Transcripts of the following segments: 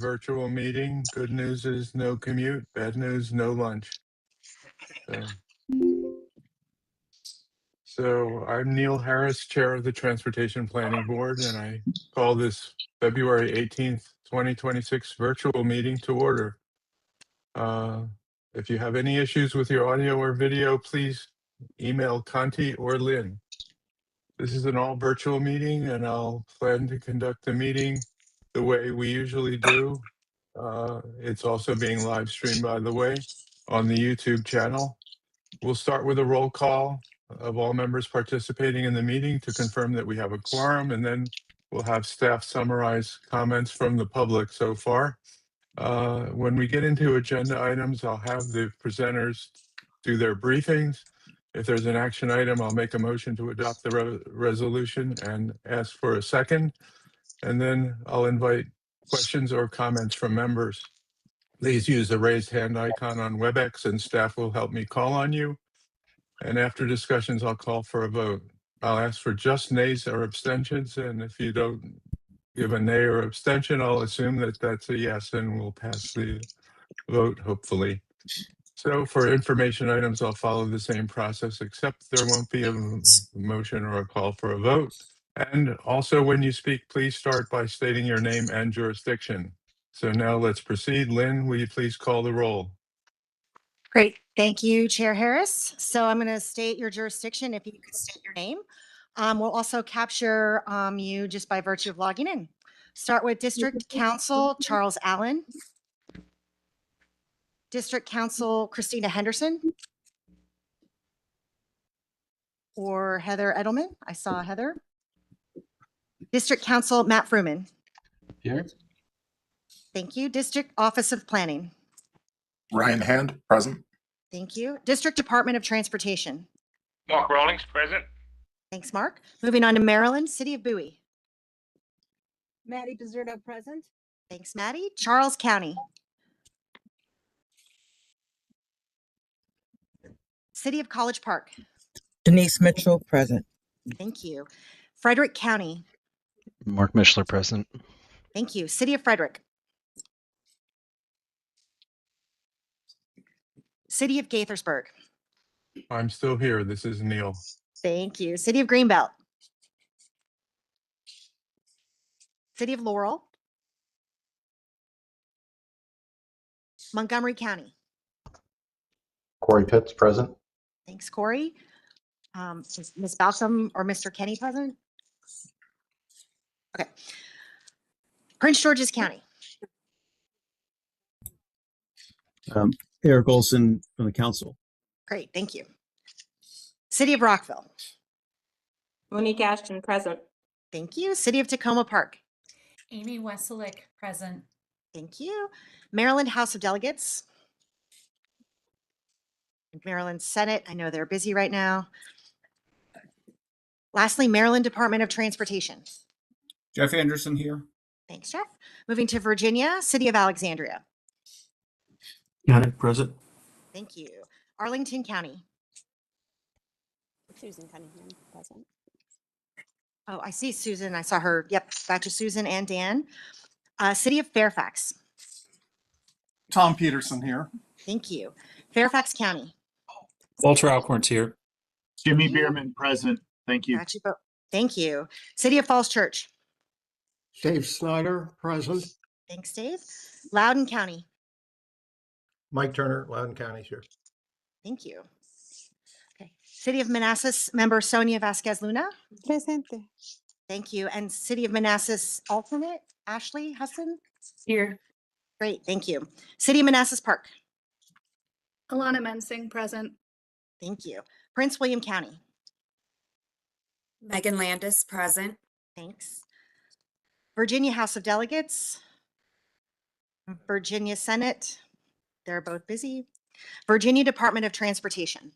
virtual meeting. Good news is no commute. Bad news, no lunch. So I'm Neil Harris, Chair of the Transportation Planning Board, and I call this February 18th, 2026 virtual meeting to order. If you have any issues with your audio or video, please email Conti or Lynn. This is an all virtual meeting, and I'll plan to conduct the meeting the way we usually do. It's also being live streamed, by the way, on the YouTube channel. We'll start with a roll call of all members participating in the meeting to confirm that we have a quorum, and then we'll have staff summarize comments from the public so far. When we get into agenda items, I'll have the presenters do their briefings. If there's an action item, I'll make a motion to adopt the resolution and ask for a second. And then I'll invite questions or comments from members. Please use the raised hand icon on WebEx and staff will help me call on you. And after discussions, I'll call for a vote. I'll ask for just nays or abstentions. And if you don't give a nay or abstention, I'll assume that that's a yes and we'll pass the vote, hopefully. So for information items, I'll follow the same process, except there won't be a motion or a call for a vote. And also when you speak, please start by stating your name and jurisdiction. So now let's proceed. Lynn, will you please call the roll? Great. Thank you, Chair Harris. So I'm going to state your jurisdiction if you could state your name. We'll also capture you just by virtue of logging in. Start with District Council Charles Allen. District Council Christina Henderson. Or Heather Edelman. I saw Heather. District Council Matt Fruman. Here. Thank you. District Office of Planning. Ryan Hand, present. Thank you. District Department of Transportation. Mark Rawlings, present. Thanks, Mark. Moving on to Maryland, City of Bowie. Maddie Bizerto, present. Thanks, Maddie. Charles County. City of College Park. Denise Mitchell, present. Thank you. Frederick County. Mark Mishler, present. Thank you. City of Frederick. City of Gaithersburg. I'm still here. This is Neil. Thank you. City of Greenbelt. City of Laurel. Montgomery County. Corey Pitts, present. Thanks, Corey. Is Ms. Balsam or Mr. Kenny present? Okay. Prince George's County. Eric Olson from the council. Great, thank you. City of Rockville. Monique Ashton, present. Thank you. City of Tacoma Park. Amy Weselick, present. Thank you. Maryland House of Delegates. Maryland Senate. I know they're busy right now. Lastly, Maryland Department of Transportation. Jeff Anderson here. Thanks, Jeff. Moving to Virginia, City of Alexandria. Got it, present. Thank you. Arlington County. Susan Cunningham, present. Oh, I see Susan. I saw her. Yep, back to Susan and Dan. City of Fairfax. Tom Peterson here. Thank you. Fairfax County. Walter Alcorn's here. Jimmy Bierman, present. Thank you. Got you both. Thank you. City of Falls Church. Dave Snyder, present. Thanks, Dave. Loudoun County. Mike Turner, Loudoun County, here. Thank you. Okay. City of Manassas, member Sonia Vasquez Luna. Presente. Thank you. And City of Manassas alternate, Ashley Hudson. Here. Great, thank you. City of Manassas Park. Alana Mensing, present. Thank you. Prince William County. Megan Landis, present. Thanks. Virginia House of Delegates. Virginia Senate. They're both busy. Virginia Department of Transportation.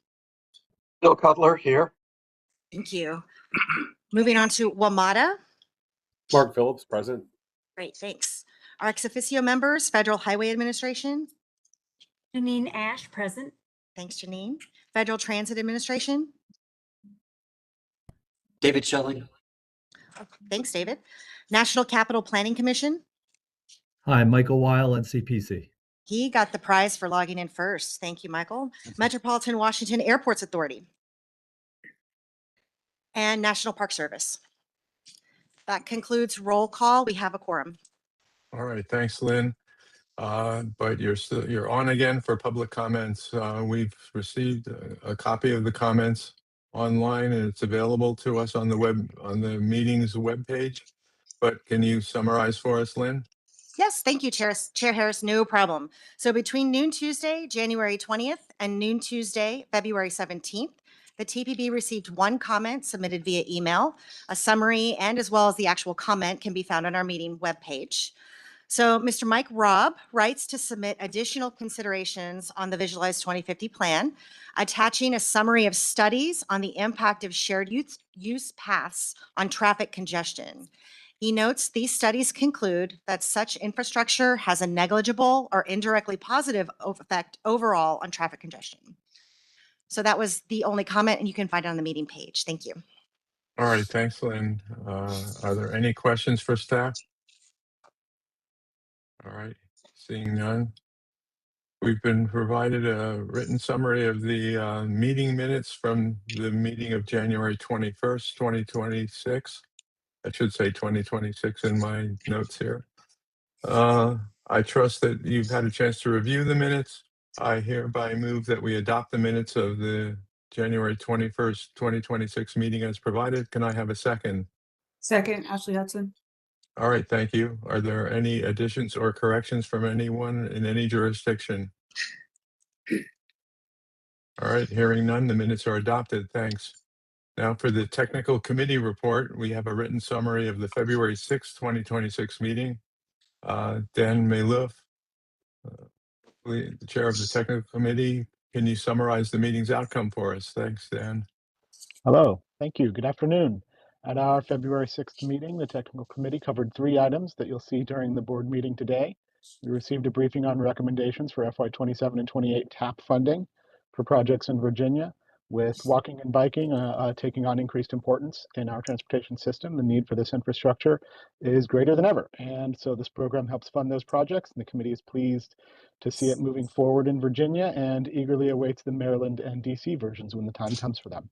Bill Cutler, here. Thank you. Moving on to WMATA. Mark Phillips, present. Great, thanks. Our ex officio members, Federal Highway Administration. Janine Ash, present. Thanks, Janine. Federal Transit Administration. David Shelling. Thanks, David. National Capital Planning Commission. Hi, Michael Weil, NCPC. He got the prize for logging in first. Thank you, Michael. Metropolitan Washington Airports Authority and National Park Service. That concludes roll call. We have a quorum. All right, thanks, Lynn. But you're on again for public comments. We've received a copy of the comments online, and it's available to us on the meeting's webpage. But can you summarize for us, Lynn? Yes, thank you, Chair Harris. No problem. So between noon Tuesday, January 20th, and noon Tuesday, February 17th, the TPB received one comment submitted via email. A summary and as well as the actual comment can be found on our meeting webpage. So Mr. Mike Robb writes to submit additional considerations on the Visualize 2050 plan, attaching a summary of studies on the impact of shared use paths on traffic congestion. He notes these studies conclude that such infrastructure has a negligible or indirectly positive effect overall on traffic congestion. So that was the only comment, and you can find it on the meeting page. Thank you. All right, thanks, Lynn. Are there any questions for staff? All right, seeing none. We've been provided a written summary of the meeting minutes from the meeting of January 21st, 2026. I should say 2026 in my notes here. I trust that you've had a chance to review the minutes. I hereby move that we adopt the minutes of the January 21st, 2026 meeting as provided. Can I have a second? Second, Ashley Hudson. All right, thank you. Are there any additions or corrections from anyone in any jurisdiction? All right, hearing none, the minutes are adopted. Thanks. Now for the technical committee report, we have a written summary of the February 6th, 2026 meeting. Dan Maloof, the chair of the technical committee, can you summarize the meeting's outcome for us? Thanks, Dan. Hello, thank you. Good afternoon. At our February 6th meeting, the technical committee covered 3 items that you'll see during the board meeting today. We received a briefing on recommendations for FY27 and 28 TAP funding for projects in Virginia. With walking and biking taking on increased importance in our transportation system, the need for this infrastructure is greater than ever. And so this program helps fund those projects, and the committee is pleased to see it moving forward in Virginia and eagerly awaits the Maryland and DC versions when the time comes for them.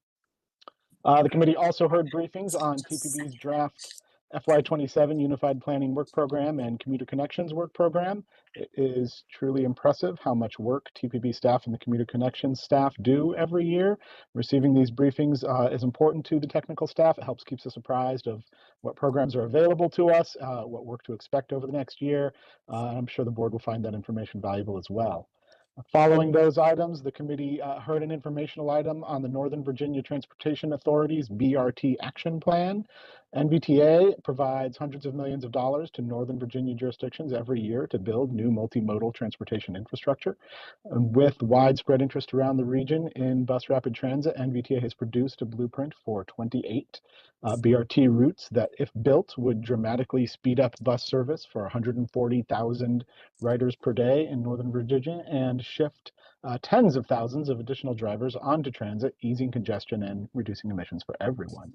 The committee also heard briefings on TPB's draft FY27 Unified Planning Work Program and Commuter Connections Work Program. It is truly impressive how much work TPB staff and the Commuter Connections staff do every year. Receiving these briefings is important to the technical staff. It helps keep us apprised of what programs are available to us, what work to expect over the next year. I'm sure the board will find that information valuable as well. Following those items, the committee heard an informational item on the Northern Virginia Transportation Authority's BRT Action Plan. NVTA provides hundreds of millions of dollars to Northern Virginia jurisdictions every year to build new multimodal transportation infrastructure. With widespread interest around the region in bus rapid transit, NVTA has produced a blueprint for 28 BRT routes that, if built, would dramatically speed up bus service for 140,000 riders per day in Northern Virginia and shift tens of thousands of additional drivers onto transit, easing congestion and reducing emissions for everyone.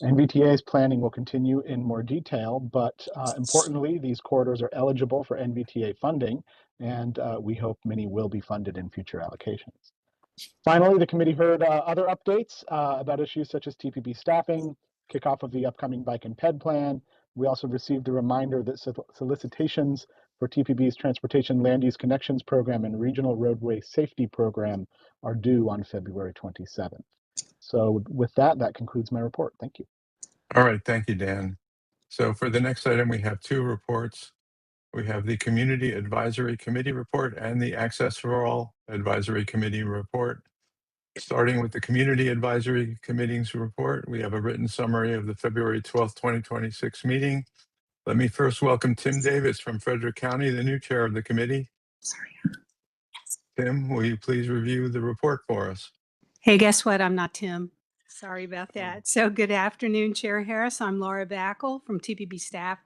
NVTA's planning will continue in more detail, but importantly, these corridors are eligible for NVTA funding, and we hope many will be funded in future allocations. Finally, the committee heard other updates about issues such as TPB staffing, kickoff of the upcoming bike and ped plan. We also received a reminder that solicitations for TPB's Transportation Land Use Connections Program and Regional Roadway Safety Program are due on February 27th. So with that, that concludes my report. Thank you. All right, thank you, Dan. So for the next item, we have 2 reports. We have the Community Advisory Committee report and the Access for All Advisory Committee report. Starting with the Community Advisory Committee's report, we have a written summary of the February 12th, 2026 meeting. Let me first welcome Tim Davis from Frederick County, the new chair of the committee. Tim, will you please review the report for us? Hey, guess what? I'm not Tim. Sorry about that. So good afternoon, Chair Harris. I'm Laura Backel from TPB staff.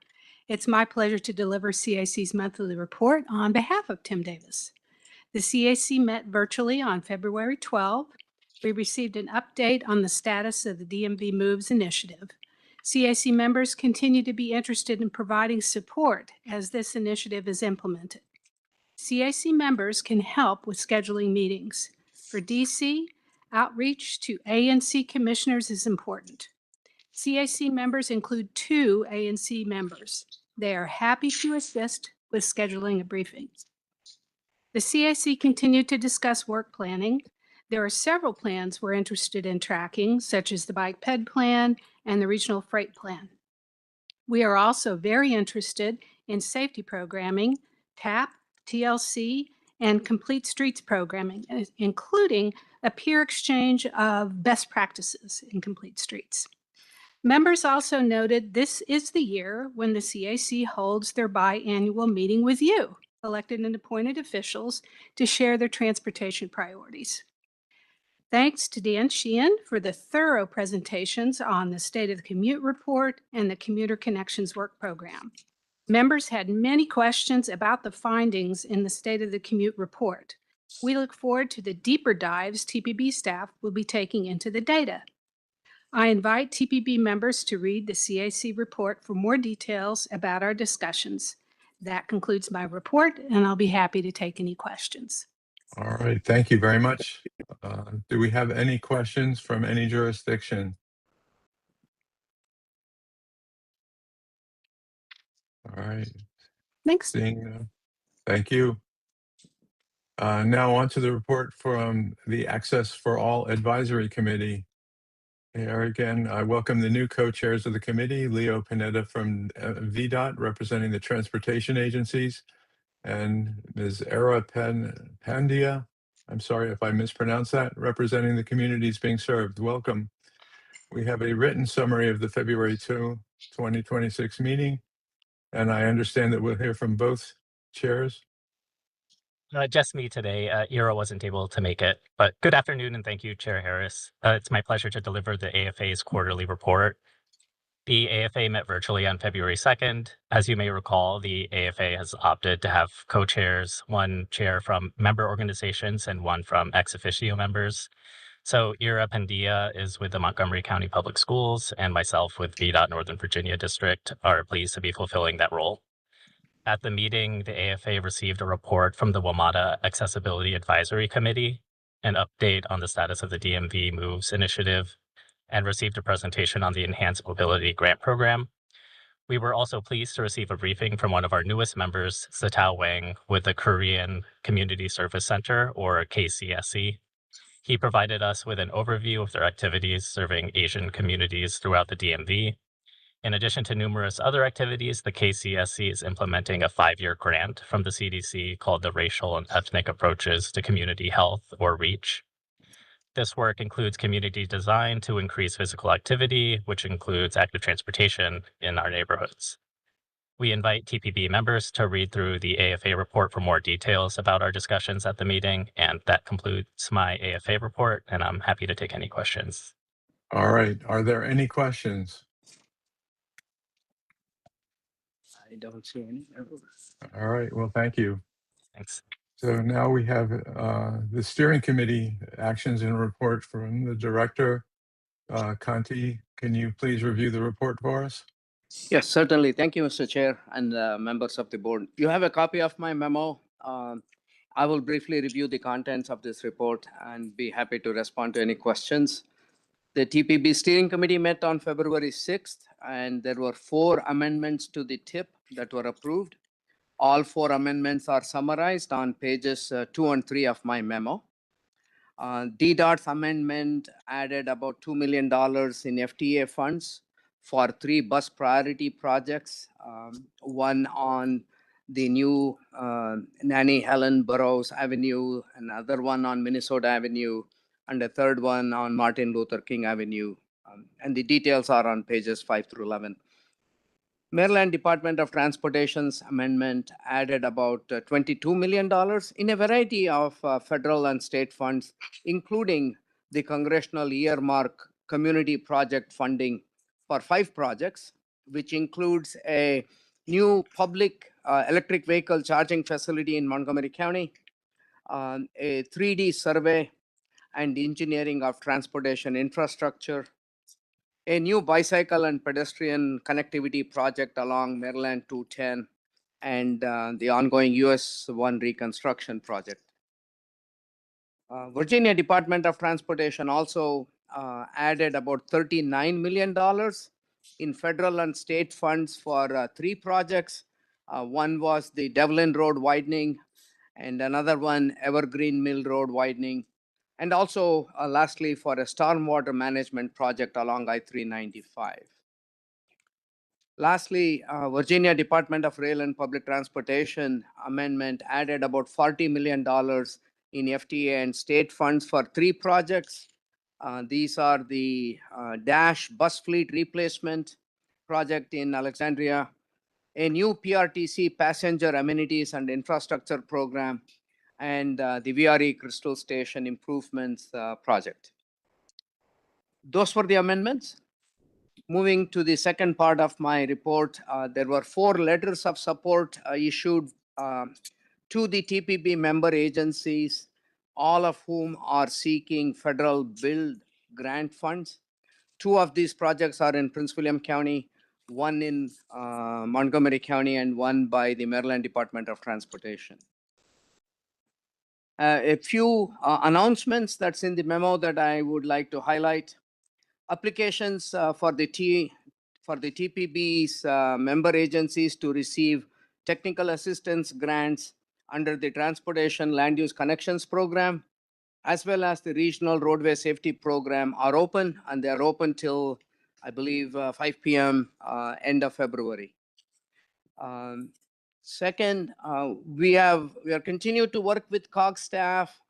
It's my pleasure to deliver CAC's monthly report on behalf of Tim Davis. The CAC met virtually on February 12th. We received an update on the status of the DMV Moves initiative. CAC members continue to be interested in providing support as this initiative is implemented. CAC members can help with scheduling meetings. For DC, outreach to ANC commissioners is important. CAC members include 2 ANC members. They are happy to assist with scheduling a briefing. The CAC continued to discuss work planning. There are several plans we're interested in tracking, such as the Bike Ped Plan and the Regional Freight Plan. We are also very interested in safety programming, TAP, TLC, and Complete Streets programming, including a peer exchange of best practices in Complete Streets. Members also noted this is the year when the CAC holds their biannual meeting with you, elected and appointed officials, to share their transportation priorities. Thanks to Dan Sheehan for the thorough presentations on the State of the Commute Report and the Commuter Connections Work Program. Members had many questions about the findings in the State of the Commute Report. We look forward to the deeper dives TPB staff will be taking into the data. I invite TPB members to read the CAC report for more details about our discussions. That concludes my report, and I'll be happy to take any questions. All right, thank you very much. Do we have any questions from any jurisdiction? All right. Thanks. Seeing, thank you. Now on to the report from the Access for All Advisory Committee. Here again, I welcome the new co-chairs of the committee, Leo Pineda from VDOT, representing the transportation agencies, and Ms. Era Pandia, I'm sorry if I mispronounced that, representing the communities being served. Welcome. We have a written summary of the February 2, 2026 meeting, and I understand that we'll hear from both chairs. Just me today. Ira wasn't able to make it, but good afternoon and thank you, Chair Harris. It's my pleasure to deliver the AFA's quarterly report. The AFA met virtually on February 2nd. As you may recall, the AFA has opted to have co-chairs, one chair from member organizations and one from ex officio members. So Ira Pandia is with the Montgomery County Public Schools, and myself with VDOT Northern Virginia District are pleased to be fulfilling that role. At the meeting, the AFA received a report from the WMATA Accessibility Advisory Committee, an update on the status of the DMV Moves initiative, and received a presentation on the Enhanced Mobility Grant Program. We were also pleased to receive a briefing from one of our newest members, Satao Wang, with the Korean Community Service Center, or KCSC. He provided us with an overview of their activities serving Asian communities throughout the DMV. In addition to numerous other activities, the KCSC is implementing a 5-year grant from the CDC called the Racial and Ethnic Approaches to Community Health, or REACH. This work includes community design to increase physical activity, which includes active transportation in our neighborhoods. We invite TPB members to read through the AFA report for more details about our discussions at the meeting, and that concludes my AFA report, and I'm happy to take any questions. All right, are there any questions? I don't see any. All right, well, thank you. Thanks. So now we have the steering committee actions and report from the director. Conti, can you please review the report for us? Yes, certainly. Thank you, Mr. Chair and members of the board. You have a copy of my memo. I will briefly review the contents of this report and be happy to respond to any questions. The TPB steering committee met on February 6th, and there were 4 amendments to the TIP that were approved. All 4 amendments are summarized on pages 2 and 3 of my memo. DDOT's amendment added about $2 million in FTA funds for 3 bus priority projects, one on the new Nanny Helen Burroughs Avenue, another one on Minnesota Avenue, and a third one on Martin Luther King Avenue. And the details are on pages 5 through 11. Maryland Department of Transportation's amendment added about $22 million in a variety of federal and state funds, including the congressional earmark community project funding for 5 projects, which includes a new public electric vehicle charging facility in Montgomery County, a 3D survey and engineering of transportation infrastructure, a new bicycle and pedestrian connectivity project along Maryland 210, and the ongoing US 1 reconstruction project. Virginia Department of Transportation also added about $39 million in federal and state funds for 3 projects. One was the Devlin Road widening, and another one, Evergreen Mill Road widening, and also lastly for a stormwater management project along I-395. Lastly, Virginia Department of Rail and Public Transportation amendment added about $40 million in FTA and state funds for 3 projects. These are the Dash bus fleet replacement project in Alexandria, a new PRTC passenger amenities and infrastructure program, and the VRE Crystal Station improvements project. Those were the amendments. Moving to the second part of my report, there were 4 letters of support issued to the TPB member agencies, all of whom are seeking federal build grant funds. 2 of these projects are in Prince William County, one in Montgomery County, and one by the Maryland Department of Transportation. A few announcements that's in the memo that I would like to highlight. Applications for the TPB's member agencies to receive technical assistance grants under the Transportation Land Use Connections Program, as well as the Regional Roadway Safety Program, are open, and they are open till, I believe, 5 p.m. End of February. Second, we are continuing to work with COG staff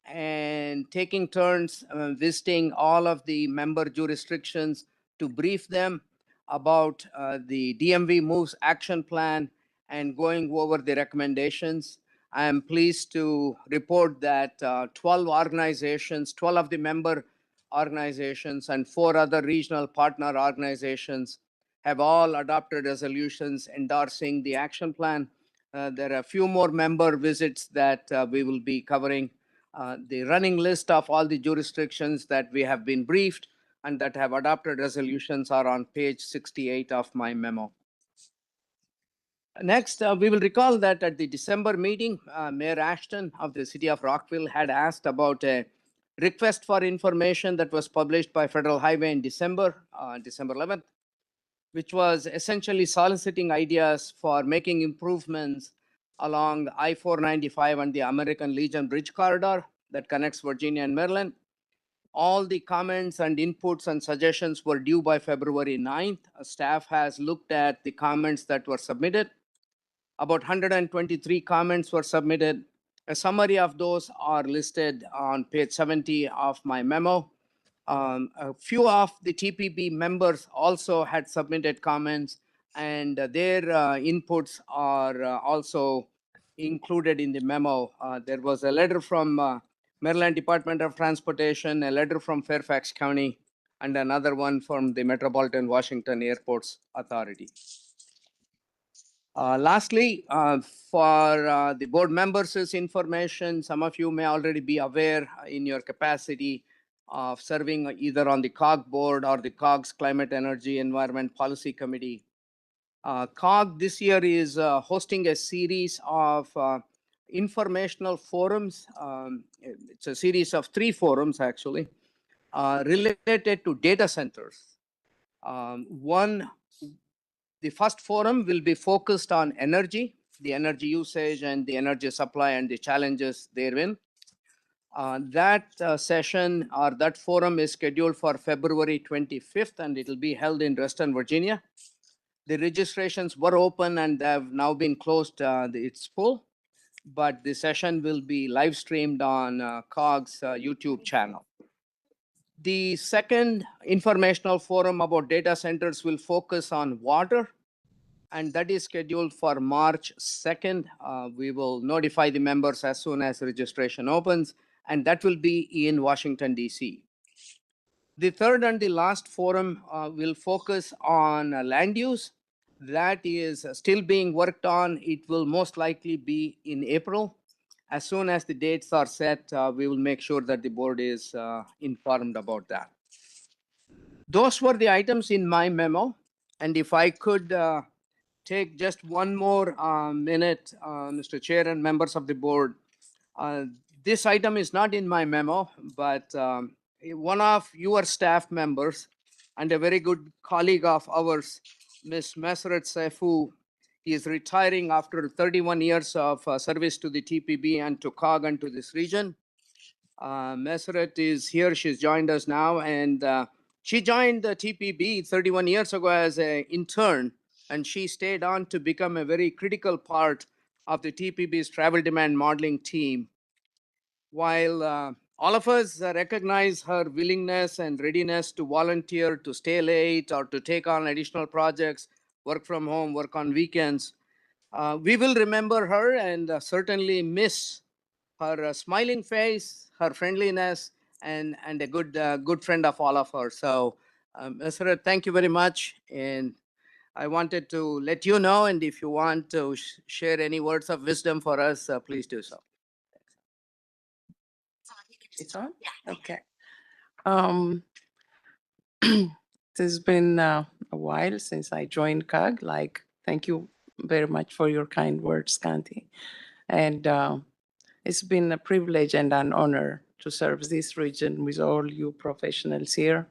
and taking turns visiting all of the member jurisdictions to brief them about the DMV Moves Action Plan and going over the recommendations. I am pleased to report that 12 organizations, 12 of the member organizations and 4 other regional partner organizations have all adopted resolutions endorsing the action plan. There are a few more member visits that we will be covering. The running list of all the jurisdictions that we have been briefed and that have adopted resolutions are on page 68 of my memo. Next, we will recall that at the December meeting, Mayor Ashton of the city of Rockville had asked about a request for information that was published by Federal Highway in December 11th, which was essentially soliciting ideas for making improvements along I-495 and the American Legion Bridge corridor that connects Virginia and Maryland. All the comments and inputs and suggestions were due by February 9th. Staff has looked at the comments that were submitted. About 123 comments were submitted. A summary of those are listed on page 70 of my memo. A few of the TPB members also had submitted comments, and their inputs are also included in the memo. There was a letter from Maryland Department of Transportation, a letter from Fairfax County, and another one from the Metropolitan Washington Airports Authority. Lastly, for the board members' information, some of you may already be aware in your capacity of serving either on the COG board or the COG's Climate, Energy, Environment Policy Committee. COG this year is hosting a series of informational forums. It's a series of 3 forums, actually, related to data centers. The first forum will be focused on energy, the energy usage and the energy supply and the challenges therein. That session or that forum is scheduled for February 25th, and it will be held in Reston, Virginia. The registrations were open and have now been closed. It's full, but the session will be live streamed on COG's YouTube channel. The second informational forum about data centers will focus on water, and that is scheduled for March 2nd. We will notify the members as soon as registration opens, and that will be in Washington, D.C. The third and the last forum will focus on land use. That is still being worked on. It will most likely be in April. As soon as the dates are set, we will make sure that the board is informed about that. those were the items in my memo. And if I could take just one more minute, Mr. Chair and members of the board. This item is not in my memo, but one of your staff members and a very good colleague of ours, Ms. Meseret Saifu, is retiring after 31 years of service to the TPB and to COG and to this region. Meseret is here. She's joined us now, and she joined the TPB 31 years ago as an intern, and she stayed on to become a very critical part of the TPB's travel demand modeling team. While all of us recognize her willingness and readiness to volunteer, to stay late, or to take on additional projects, work from home, work on weekends, we will remember her and certainly miss her smiling face, her friendliness, and a good friend of all of us. So, Meseret, thank you very much. And I wanted to let you know, and if you want to share any words of wisdom for us, please do so. It's on? Yeah. Okay. It has been a while since I joined COG. Thank you very much for your kind words, Kanti. And it's been a privilege and an honor to serve this region with all you professionals here.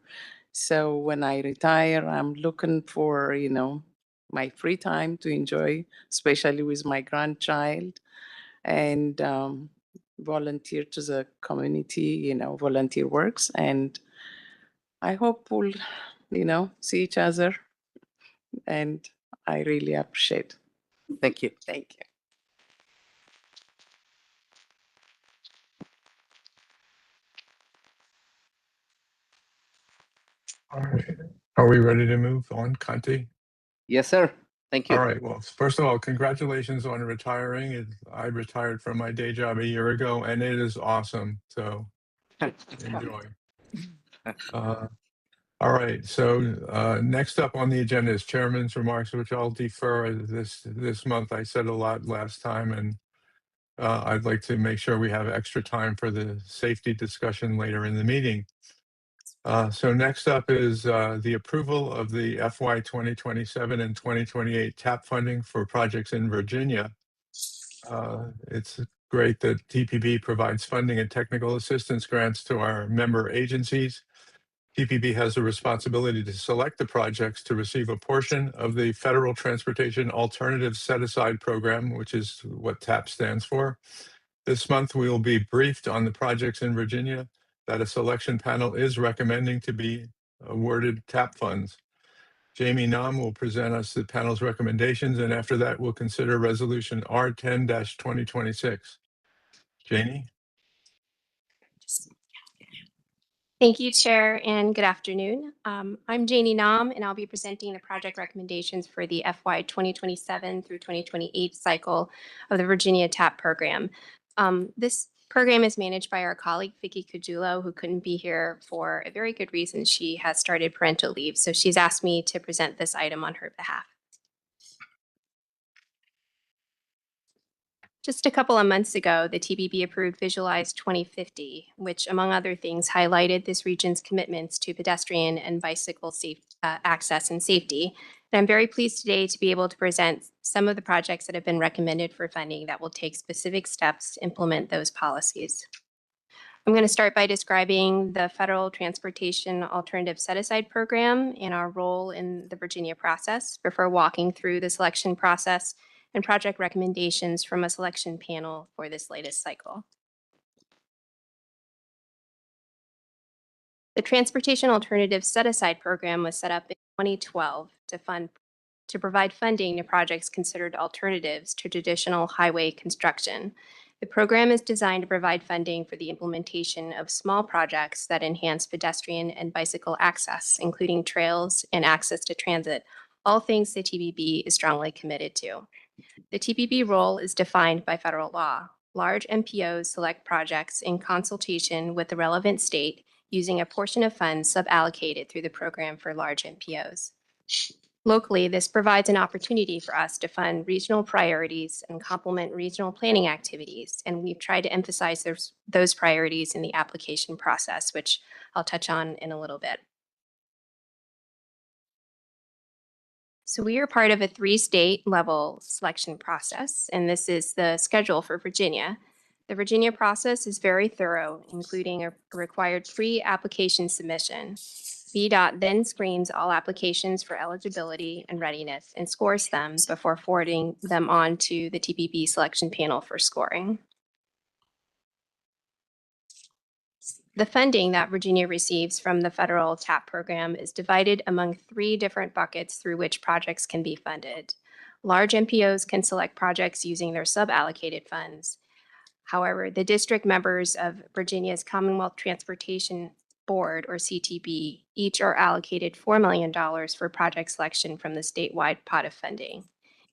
So when I retire, I'm looking for, my free time to enjoy, especially with my grandchild, and volunteer to the community, volunteer works. And I hope we'll, see each other. And I really appreciate. Thank you. Thank you. All right. Are we ready to move on, Kanti? Yes, sir. Thank you. All right. Well, first of all, congratulations on retiring. I retired from my day job a year ago, and it is awesome. So enjoy. All right. So next up on the agenda is chairman's remarks, which I'll defer this month. I said a lot last time, and I'd like to make sure we have extra time for the safety discussion later in the meeting. So next up is the approval of the FY 2027 and 2028 TAP funding for projects in Virginia. It's great that TPB provides funding and technical assistance grants to our member agencies. TPB has a responsibility to select the projects to receive a portion of the Federal Transportation Alternatives Set-Aside Program, which is what TAP stands for. This month, we will be briefed on the projects in Virginia that a selection panel is recommending to be awarded TAP funds. Jamie Nam will present us the panel's recommendations, and after that, we'll consider Resolution R10-2026. Janie? Thank you, Chair, and good afternoon. I'm Janie Nam, and I'll be presenting the project recommendations for the FY 2027 through 2028 cycle of the Virginia TAP program. This program is managed by our colleague, Vicky Cajulo, who couldn't be here for a very good reason. She has started parental leave, so she's asked me to present this item on her behalf. Just a couple of months ago, the TPB approved Visualize 2050, which, among other things, highlighted this region's commitments to pedestrian and bicycle access and safety. And I'm very pleased today to be able to present some of the projects that have been recommended for funding that will take specific steps to implement those policies. I'm going to start by describing the Federal Transportation Alternative Set-Aside Program and our role in the Virginia process before walking through the selection process and project recommendations from a selection panel for this latest cycle. The Transportation Alternative Set-Aside Program was set up in 2012 to provide funding to projects considered alternatives to traditional highway construction. The program is designed to provide funding for the implementation of small projects that enhance pedestrian and bicycle access, including trails and access to transit, all things the TPB is strongly committed to. The TPB role is defined by federal law. Large MPOs select projects in consultation with the relevant state using a portion of funds suballocated through the program for large MPOs. Locally, this provides an opportunity for us to fund regional priorities and complement regional planning activities, and we've tried to emphasize those priorities in the application process, which I'll touch on in a little bit. So we are part of a 3-state level selection process, and this is the schedule for Virginia. The Virginia process is very thorough, including a required pre-application submission. VDOT then screens all applications for eligibility and readiness and scores them before forwarding them on to the TPB selection panel for scoring. The funding that Virginia receives from the federal TAP program is divided among 3 different buckets through which projects can be funded. Large MPOs can select projects using their sub-allocated funds. However, the district members of Virginia's Commonwealth Transportation Board, or CTB, each are allocated $4 million for project selection from the statewide pot of funding.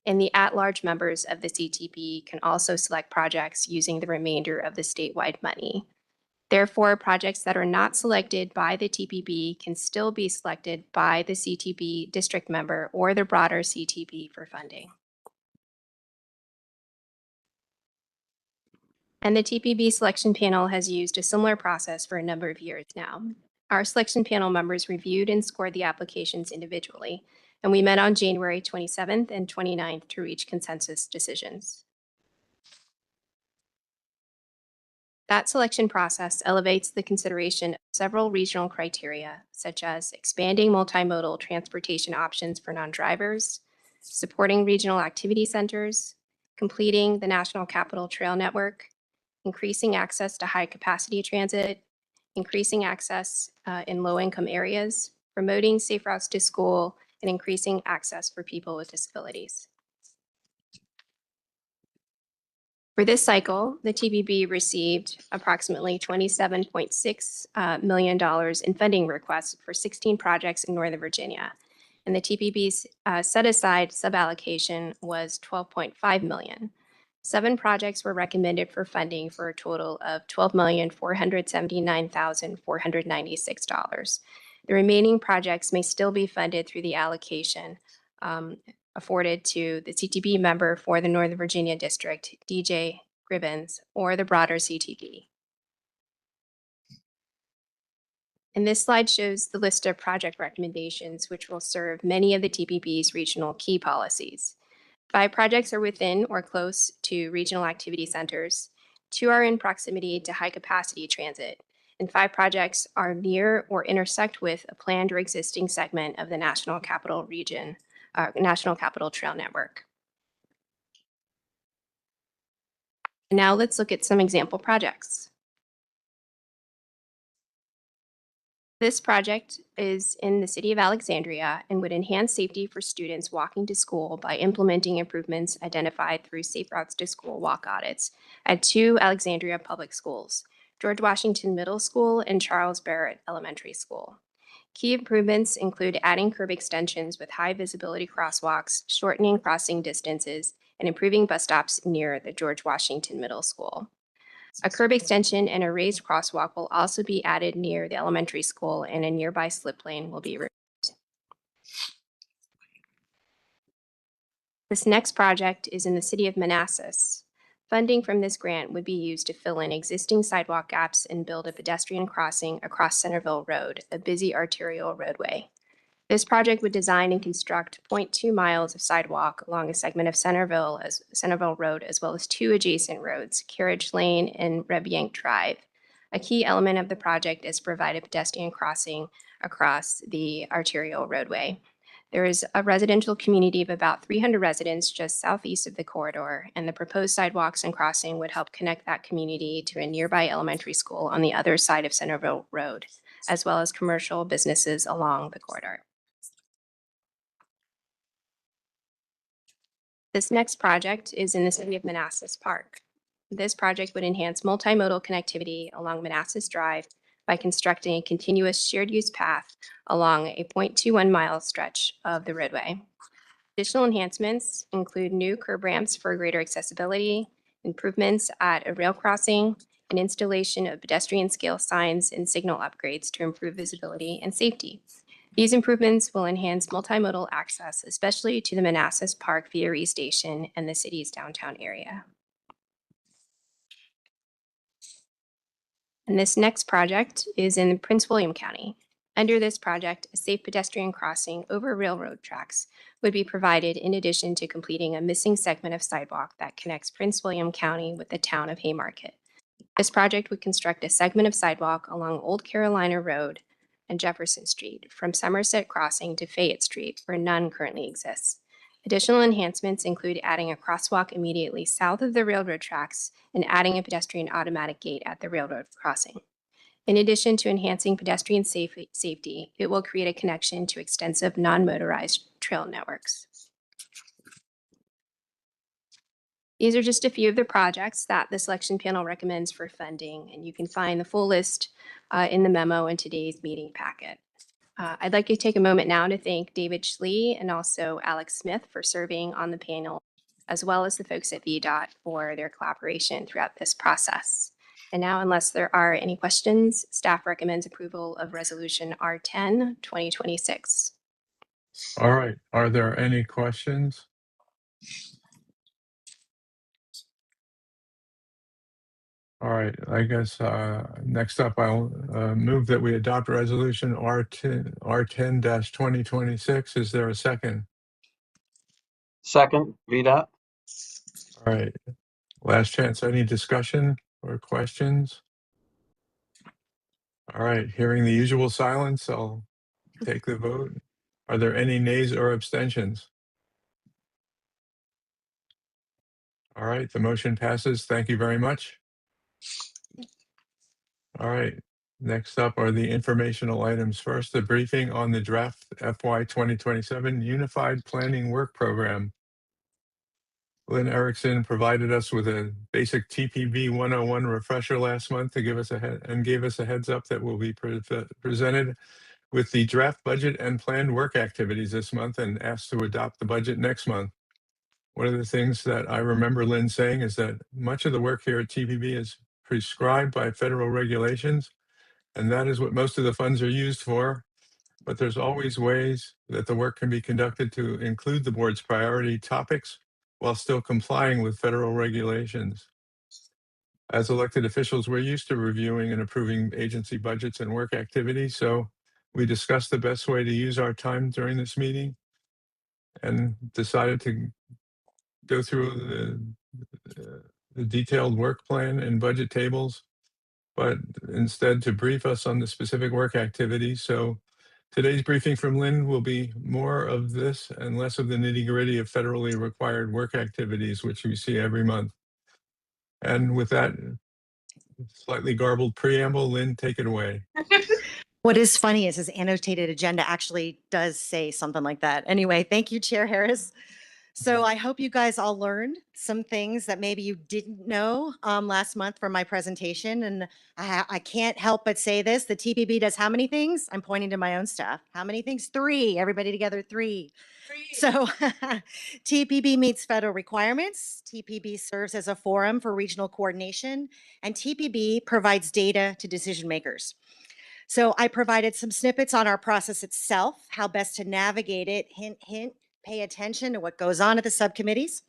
And the at-large members of the CTB can also select projects using the remainder of the statewide money. Therefore, projects that are not selected by the TPB can still be selected by the CTB district member or the broader CTB for funding. And the TPB selection panel has used a similar process for a number of years now. Our selection panel members reviewed and scored the applications individually, and we met on January 27th and 29th to reach consensus decisions. That selection process elevates the consideration of several regional criteria, such as expanding multimodal transportation options for non-drivers, supporting regional activity centers, completing the National Capital Trail Network, increasing access to high-capacity transit, increasing access in low-income areas, promoting safe routes to school, and increasing access for people with disabilities. For this cycle, the TPB received approximately $27.6 million in funding requests for 16 projects in Northern Virginia. And the TPB's set-aside suballocation was $12.5 million. 7 projects were recommended for funding for a total of $12,479,496. The remaining projects may still be funded through the allocation afforded to the CTB member for the Northern Virginia District, DJ Gribbons, or the broader CTB. And this slide shows the list of project recommendations, which will serve many of the TPB's regional key policies. 5 projects are within or close to regional activity centers. 2 are in proximity to high-capacity transit, and 5 projects are near or intersect with a planned or existing segment of the National Capital Region, National Capital Trail Network. And now let's look at some example projects. This project is in the city of Alexandria and would enhance safety for students walking to school by implementing improvements identified through Safe Routes to School walk audits at 2 Alexandria public schools, George Washington Middle School and Charles Barrett Elementary School. Key improvements include adding curb extensions with high visibility crosswalks, shortening crossing distances, and improving bus stops near the George Washington Middle School. A curb extension and a raised crosswalk will also be added near the elementary school, and a nearby slip lane will be removed. This next project is in the city of Manassas. Funding from this grant would be used to fill in existing sidewalk gaps and build a pedestrian crossing across Centerville Road, a busy arterial roadway. This project would design and construct 0.2 miles of sidewalk along a segment of Centerville Road, as well as 2 adjacent roads, Carriage Lane and Rebiank Drive. A key element of the project is to provide a pedestrian crossing across the arterial roadway. There is a residential community of about 300 residents just southeast of the corridor, and the proposed sidewalks and crossing would help connect that community to a nearby elementary school on the other side of Centerville Road, as well as commercial businesses along the corridor. This next project is in the city of Manassas Park. This project would enhance multimodal connectivity along Manassas Drive by constructing a continuous shared use path along a 0.21 mile stretch of the roadway. Additional enhancements include new curb ramps for greater accessibility, improvements at a rail crossing, and installation of pedestrian scale signs and signal upgrades to improve visibility and safety. These improvements will enhance multimodal access, especially to the Manassas Park VRE station and the city's downtown area. And this next project is in Prince William County. Under this project, a safe pedestrian crossing over railroad tracks would be provided in addition to completing a missing segment of sidewalk that connects Prince William County with the town of Haymarket. This project would construct a segment of sidewalk along Old Carolina Road and Jefferson Street from Somerset Crossing to Fayette Street, where none currently exists. Additional enhancements include adding a crosswalk immediately south of the railroad tracks and adding a pedestrian automatic gate at the railroad crossing. In addition to enhancing pedestrian safety, it will create a connection to extensive non-motorized trail networks. These are just a few of the projects that the selection panel recommends for funding, and you can find the full list in the memo in today's meeting packet. I'd like to take a moment now to thank David Schlee and also Alex Smith for serving on the panel, as well as the folks at VDOT for their collaboration throughout this process. And now, unless there are any questions, staff recommends approval of Resolution R10, 2026. All right. Are there any questions? All right. I guess next up, I'll move that we adopt Resolution R10-2026. Is there a second? Second, VDOT. All right. Last chance. Any discussion or questions? All right. Hearing the usual silence, I'll take the vote. Are there any nays or abstentions? All right. The motion passes. Thank you very much. All right. Next up are the informational items. First, the briefing on the draft FY 2027 Unified Planning Work Program. Lynn Erickson provided us with a basic TPB 101 refresher last month to give us gave us a heads up that will be presented with the draft budget and planned work activities this month and asked to adopt the budget next month. One of the things that I remember Lynn saying is that much of the work here at TPB is prescribed by federal regulations, and that is what most of the funds are used for. But there's always ways that the work can be conducted to include the board's priority topics while still complying with federal regulations. As elected officials, we're used to reviewing and approving agency budgets and work activities, so we discussed the best way to use our time during this meeting and decided to go through the detailed work plan and budget tables, but instead to brief us on the specific work activities. So today's briefing from Lynn will be more of this and less of the nitty-gritty of federally required work activities, which we see every month. And with that slightly garbled preamble, Lynn, take it away. What is funny is his annotated agenda actually does say something like that. Anyway, thank you, Chair Harris. So I hope you guys all learned some things that maybe you didn't know last month from my presentation. And I can't help but say this, the TPB does how many things? I'm pointing to my own staff. How many things? 3, everybody together, 3. So TPB meets federal requirements. TPB serves as a forum for regional coordination, and TPB provides data to decision makers. So I provided some snippets on our process itself, how best to navigate it, hint, hint, pay attention to what goes on at the subcommittees.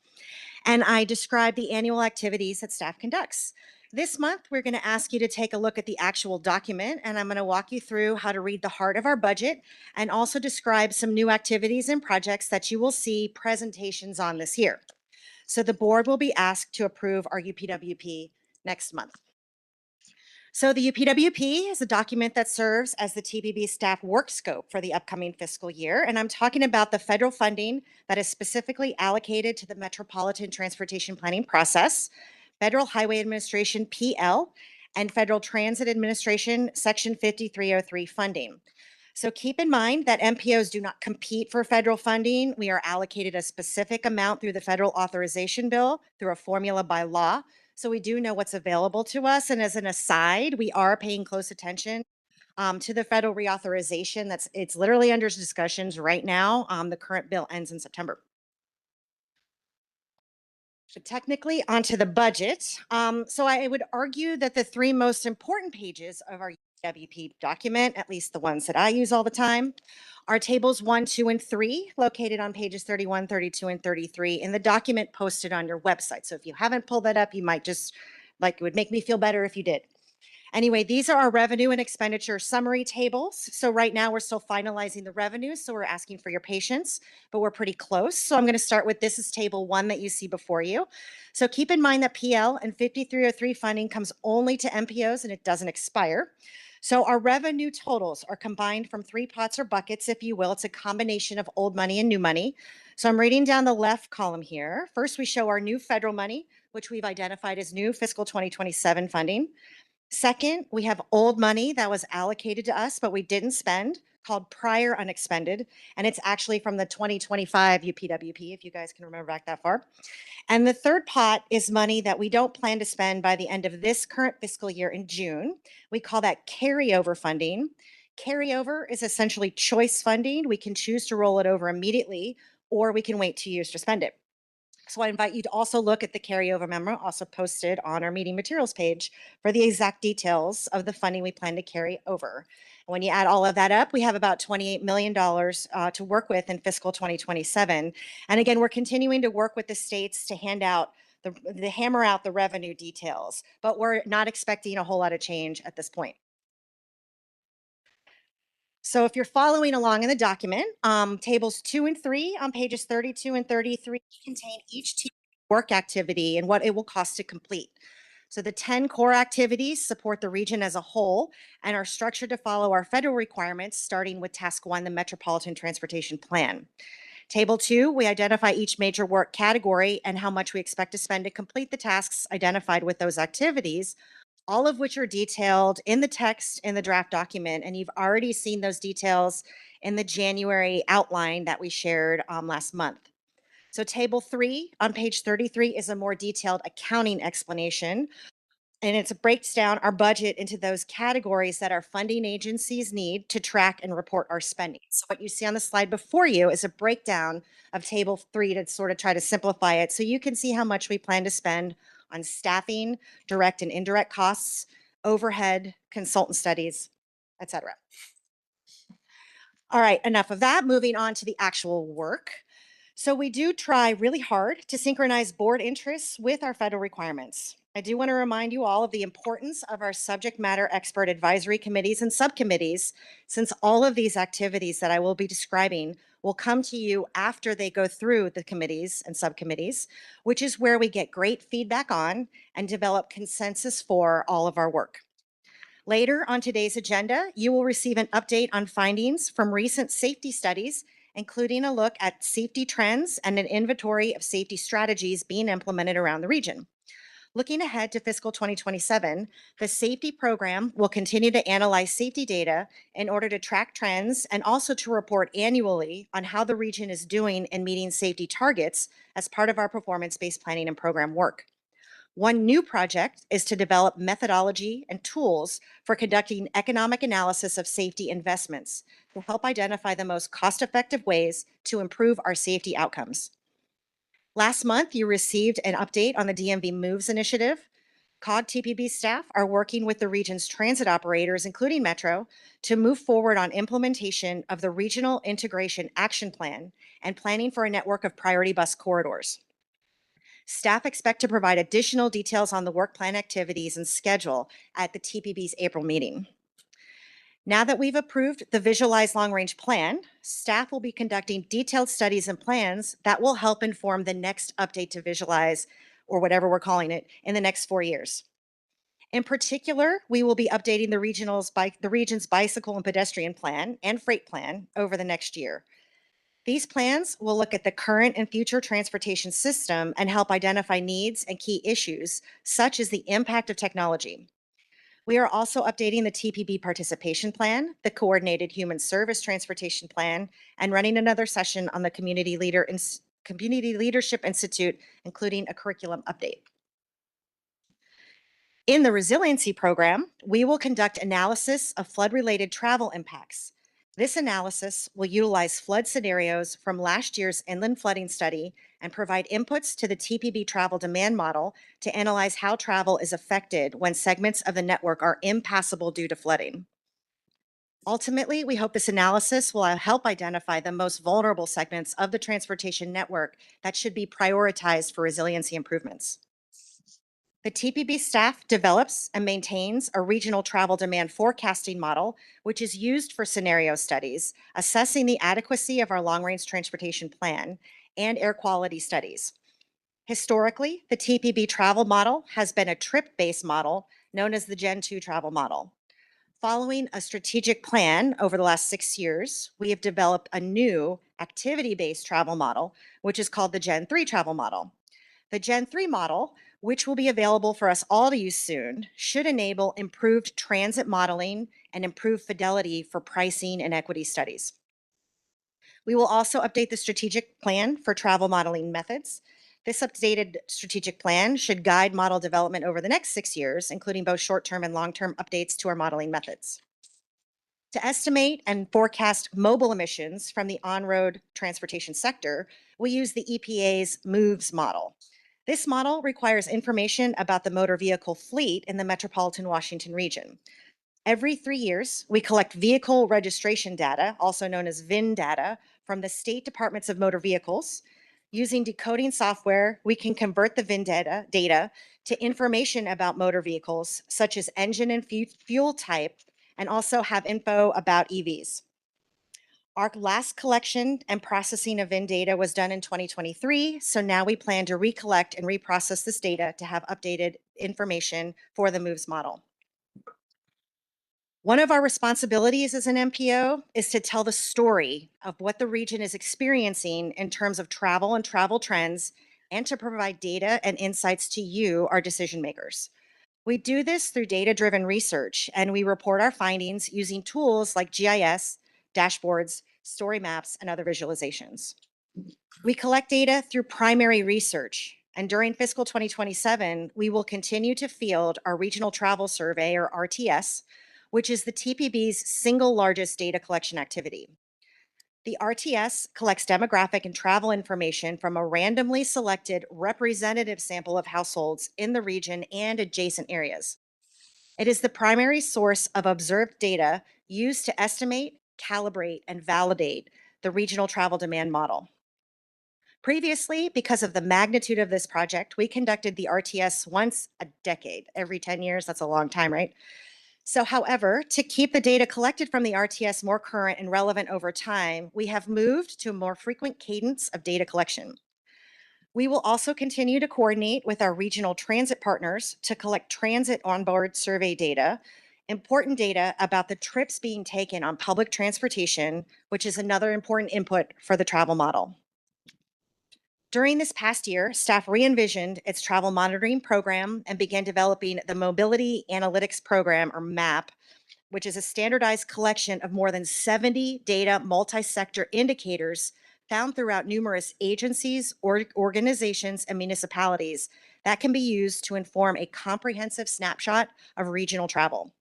And I described the annual activities that staff conducts. This month, we're going to ask you to take a look at the actual document, and I'm going to walk you through how to read the heart of our budget and also describe some new activities and projects that you will see presentations on this year. So the board will be asked to approve our UPWP next month. So the UPWP is a document that serves as the TPB staff work scope for the upcoming fiscal year. And I'm talking about the federal funding that is specifically allocated to the Metropolitan Transportation Planning Process, Federal Highway Administration, PL, and Federal Transit Administration, Section 5303 funding. So keep in mind that MPOs do not compete for federal funding. We are allocated a specific amount through the federal authorization bill through a formula by law. So we do know what's available to us. And as an aside, we are paying close attention to the federal reauthorization. It's literally under discussions right now. The current bill ends in September. So technically onto the budget. So I would argue that the 3 most important pages of our UPWP document, at least the ones that I use all the time, are tables 1, 2, and 3, located on pages 31, 32, and 33 in the document posted on your website. So if you haven't pulled that up, you might just, it would make me feel better if you did. Anyway, these are our revenue and expenditure summary tables. So right now we're still finalizing the revenues, so we're asking for your patience, but we're pretty close. So I'm going to start with this is table 1 that you see before you. So keep in mind that PL and 5303 funding comes only to MPOs and it doesn't expire. So our revenue totals are combined from 3 pots or buckets, if you will. It's a combination of old money and new money. So I'm reading down the left column here. First, we show our new federal money, which we've identified as new fiscal 2027 funding. Second, we have old money that was allocated to us, but we didn't spend, called prior unexpended. And it's actually from the 2025 UPWP, if you guys can remember back that far. And the third pot is money that we don't plan to spend by the end of this current fiscal year in June. We call that carryover funding. Carryover is essentially choice funding. We can choose to roll it over immediately, or we can wait 2 years to spend it. So I invite you to also look at the carryover memo, also posted on our meeting materials page, for the exact details of the funding we plan to carry over. When you add all of that up, we have about $28 million to work with in fiscal 2027. And again, we're continuing to work with the states to hammer out the revenue details, but we're not expecting a whole lot of change at this point. So if you're following along in the document, tables 2 and 3 on pages 32 and 33 contain each team work activity and what it will cost to complete. So the 10 core activities support the region as a whole and are structured to follow our federal requirements, starting with task 1, the Metropolitan Transportation Plan. Table 2, we identify each major work category and how much we expect to spend to complete the tasks identified with those activities, all of which are detailed in the text in the draft document. And you've already seen those details in the January outline that we shared last month. So table 3 on page 33 is a more detailed accounting explanation. And it breaks down our budget into those categories that our funding agencies need to track and report our spending. So what you see on the slide before you is a breakdown of table 3 to sort of try to simplify it so you can see how much we plan to spend on staffing, direct and indirect costs, overhead, consultant studies, etc. All right, enough of that. Moving on to the actual work. So we do try really hard to synchronize board interests with our federal requirements. I do want to remind you all of the importance of our subject matter expert advisory committees and subcommittees, since all of these activities that I will be describing will come to you after they go through the committees and subcommittees, which is where we get great feedback on and develop consensus for all of our work. Later on today's agenda, you will receive an update on findings from recent safety studies, including a look at safety trends and an inventory of safety strategies being implemented around the region. Looking ahead to fiscal 2027, the safety program will continue to analyze safety data in order to track trends and also to report annually on how the region is doing in meeting safety targets as part of our performance-based planning and program work. One new project is to develop methodology and tools for conducting economic analysis of safety investments to help identify the most cost-effective ways to improve our safety outcomes. Last month, you received an update on the DMV Moves initiative. COG TPB staff are working with the region's transit operators, including Metro, to move forward on implementation of the Regional Integration Action Plan and planning for a network of priority bus corridors. Staff expect to provide additional details on the work plan activities and schedule at the TPB's April meeting. Now that we've approved the visualized long-range plan, staff will be conducting detailed studies and plans that will help inform the next update to visualize, or whatever we're calling it, in the next 4 years. In particular, we will be updating the region's bicycle and pedestrian plan and freight plan over the next year. These plans will look at the current and future transportation system and help identify needs and key issues, such as the impact of technology. We are also updating the TPB participation plan, the coordinated human service transportation plan, and running another session on the Community Leadership Institute, including a curriculum update. In the resiliency program, we will conduct analysis of flood-related travel impacts. This analysis will utilize flood scenarios from last year's inland flooding study and provide inputs to the TPB travel demand model to analyze how travel is affected when segments of the network are impassable due to flooding. Ultimately, we hope this analysis will help identify the most vulnerable segments of the transportation network that should be prioritized for resiliency improvements. The TPB staff develops and maintains a regional travel demand forecasting model, which is used for scenario studies, assessing the adequacy of our long-range transportation plan and air quality studies. Historically, the TPB travel model has been a trip-based model known as the Gen 2 travel model. Following a strategic plan over the last 6 years, we have developed a new activity-based travel model, which is called the Gen 3 travel model. The Gen 3 model, which will be available for us all to use soon, should enable improved transit modeling and improved fidelity for pricing and equity studies. We will also update the strategic plan for travel modeling methods. This updated strategic plan should guide model development over the next 6 years, including both short-term and long-term updates to our modeling methods. To estimate and forecast mobile emissions from the on-road transportation sector, we use the EPA's MOVES model. This model requires information about the motor vehicle fleet in the metropolitan Washington region. Every 3 years, we collect vehicle registration data, also known as VIN data, from the state departments of motor vehicles. Using decoding software, we can convert the VIN data to information about motor vehicles, such as engine and fuel type, and also have info about EVs. Our last collection and processing of VIN data was done in 2023, so now we plan to recollect and reprocess this data to have updated information for the MOVES model. One of our responsibilities as an MPO is to tell the story of what the region is experiencing in terms of travel and travel trends, and to provide data and insights to you, our decision makers. We do this through data-driven research, and we report our findings using tools like GIS, dashboards, story maps, and other visualizations. We collect data through primary research, and during fiscal 2027, we will continue to field our Regional Travel Survey, or RTS, which is the TPB's single largest data collection activity. The RTS collects demographic and travel information from a randomly selected representative sample of households in the region and adjacent areas. It is the primary source of observed data used to estimate, calibrate, and validate the regional travel demand model. Previously, because of the magnitude of this project, we conducted the RTS once a decade, every 10 years. That's a long time, right? So, however, to keep the data collected from the RTS more current and relevant over time, we have moved to a more frequent cadence of data collection. We will also continue to coordinate with our regional transit partners to collect transit onboard survey data, important data about the trips being taken on public transportation, which is another important input for the travel model. During this past year, staff re-envisioned its travel monitoring program and began developing the Mobility Analytics Program, or MAP, which is a standardized collection of more than 70 data multi-sector indicators found throughout numerous agencies, organizations, and municipalities that can be used to inform a comprehensive snapshot of regional travel.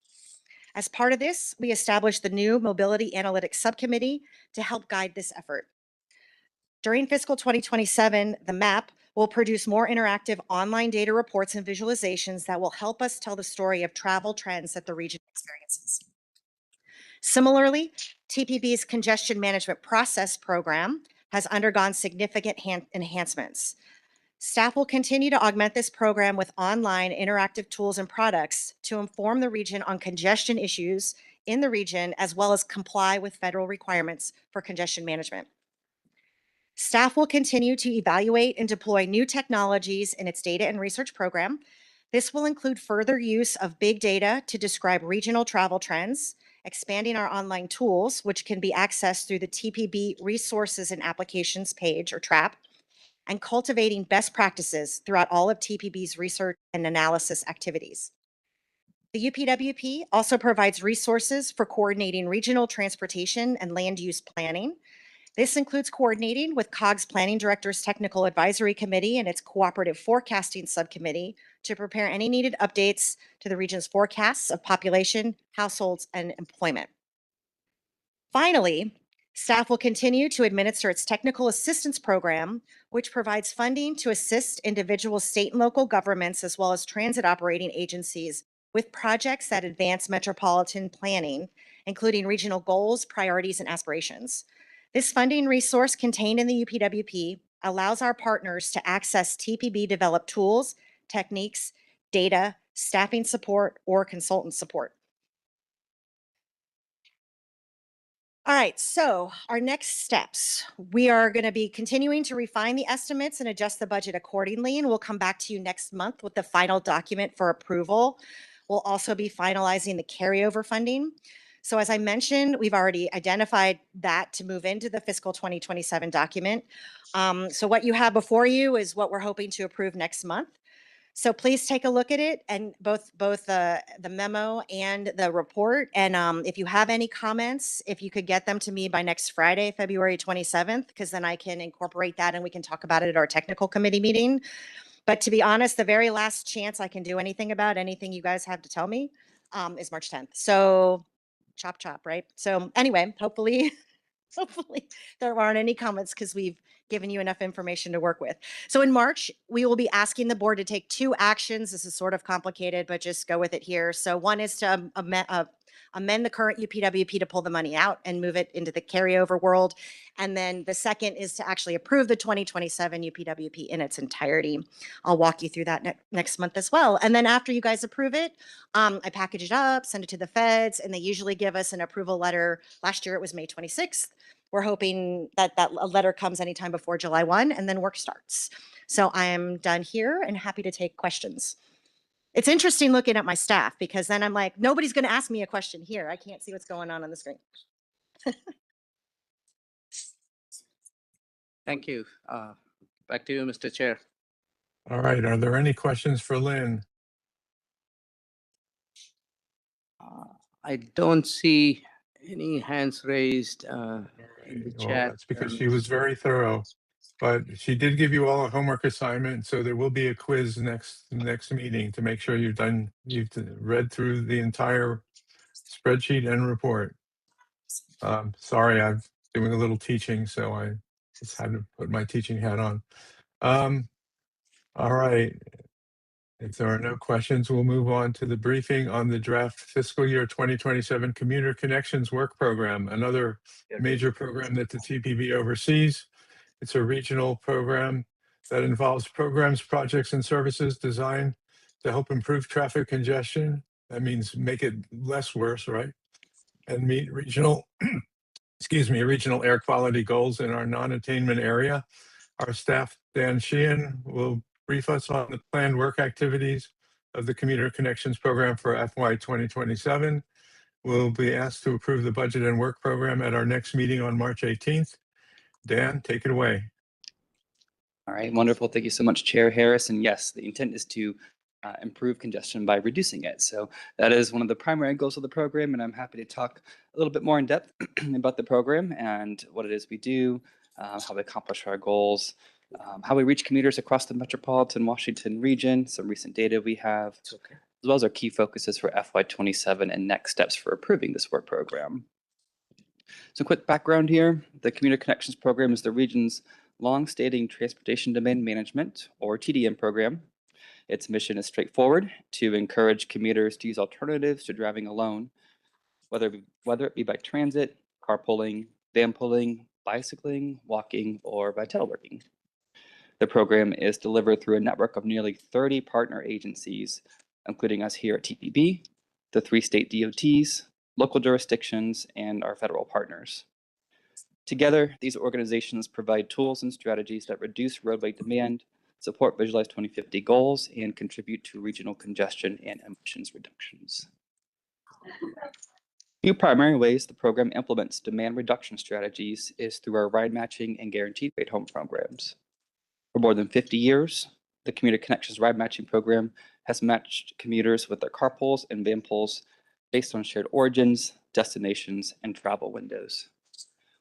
As part of this, we established the new Mobility Analytics Subcommittee to help guide this effort. During fiscal 2027, the MAP will produce more interactive online data reports and visualizations that will help us tell the story of travel trends that the region experiences. Similarly, TPB's Congestion Management Process Program has undergone significant enhancements. Staff will continue to augment this program with online interactive tools and products to inform the region on congestion issues in the region, as well as comply with federal requirements for congestion management. Staff will continue to evaluate and deploy new technologies in its data and research program. This will include further use of big data to describe regional travel trends, expanding our online tools, which can be accessed through the TPB Resources and Applications page, or TRAP, and cultivating best practices throughout all of TPB's research and analysis activities. The UPWP also provides resources for coordinating regional transportation and land use planning. This includes coordinating with COG's Planning Director's Technical Advisory Committee and its Cooperative Forecasting Subcommittee to prepare any needed updates to the region's forecasts of population, households, and employment. Finally, staff will continue to administer its Technical Assistance Program, which provides funding to assist individual state and local governments, as well as transit operating agencies, with projects that advance metropolitan planning, including regional goals, priorities, and aspirations. This funding resource contained in the UPWP allows our partners to access TPB-developed tools, techniques, data, staffing support, or consultant support. All right, so our next steps, we are going to be continuing to refine the estimates and adjust the budget accordingly, and we'll come back to you next month with the final document for approval. We'll also be finalizing the carryover funding. So as I mentioned, we've already identified that to move into the fiscal 2027 document. So what you have before you is what we're hoping to approve next month. So please take a look at it, and both the memo and the report. And if you have any comments, if you could get them to me by next Friday, February 27th, because then I can incorporate that and we can talk about it at our technical committee meeting. But to be honest, the very last chance I can do anything about anything you guys have to tell me is March 10th. So chop chop, right? So anyway, hopefully there aren't any comments because we've given you enough information to work with. So in March, we will be asking the board to take 2 actions. This is sort of complicated, but just go with it here. So one is to amend the current UPWP to pull the money out and move it into the carryover world. And then the second is to actually approve the 2027 UPWP in its entirety. I'll walk you through that next month as well. And then after you guys approve it, I package it up, send it to the feds, and they usually give us an approval letter. Last year it was May 26th. We're hoping that a letter comes anytime before July 1 and then work starts. So I am done here and happy to take questions. It's interesting looking at my staff because then I'm like, nobody's going to ask me a question here. I can't see what's going on the screen. Thank you. Back to you, Mr. Chair. All right. Are there any questions for Lynn? I don't see any hands raised in the Well, chat. that's because she was very thorough, but she did give you all a homework assignment. So there will be a quiz next meeting to make sure you've read through the entire spreadsheet and report. Sorry, I'm doing a little teaching, so I just had to put my teaching hat on. All right. If there are no questions, we'll move on to the briefing on the draft fiscal year 2027 Commuter Connections Work Program, another major program that the TPB oversees. It's a regional program that involves programs, projects, and services designed to help improve traffic congestion. That means make it less worse, right? And meet regional, regional air quality goals in our non-attainment area. Our staff, Dan Sheehan, will brief us on the planned work activities of the Commuter Connections Program for FY 2027. We'll be asked to approve the budget and work program at our next meeting on March 18th. Dan, take it away. All right, wonderful. Thank you so much, Chair Harris. And yes, the intent is to improve congestion by reducing it. So that is one of the primary goals of the program, and I'm happy to talk a little bit more in depth about the program and what it is we do, how we accomplish our goals, how we reach commuters across the metropolitan Washington region, some recent data we have, as well as our key focuses for FY27 and next steps for approving this work program. So quick background here, the Commuter Connections Program is the region's long-standing transportation demand management, or TDM program. Its mission is straightforward: to encourage commuters to use alternatives to driving alone, whether it be by transit, carpooling, van pulling, bicycling, walking, or by teleworking. The program is delivered through a network of nearly 30 partner agencies, including us here at TPB, the 3 state DOTs, local jurisdictions, and our federal partners. Together, these organizations provide tools and strategies that reduce roadway demand, support Visualize 2050 goals, and contribute to regional congestion and emissions reductions. Two primary ways the program implements demand reduction strategies is through our ride matching and guaranteed rate home programs. For more than 50 years, the Commuter Connections Ride Matching Program has matched commuters with their carpools and van pulls based on shared origins, destinations, and travel windows.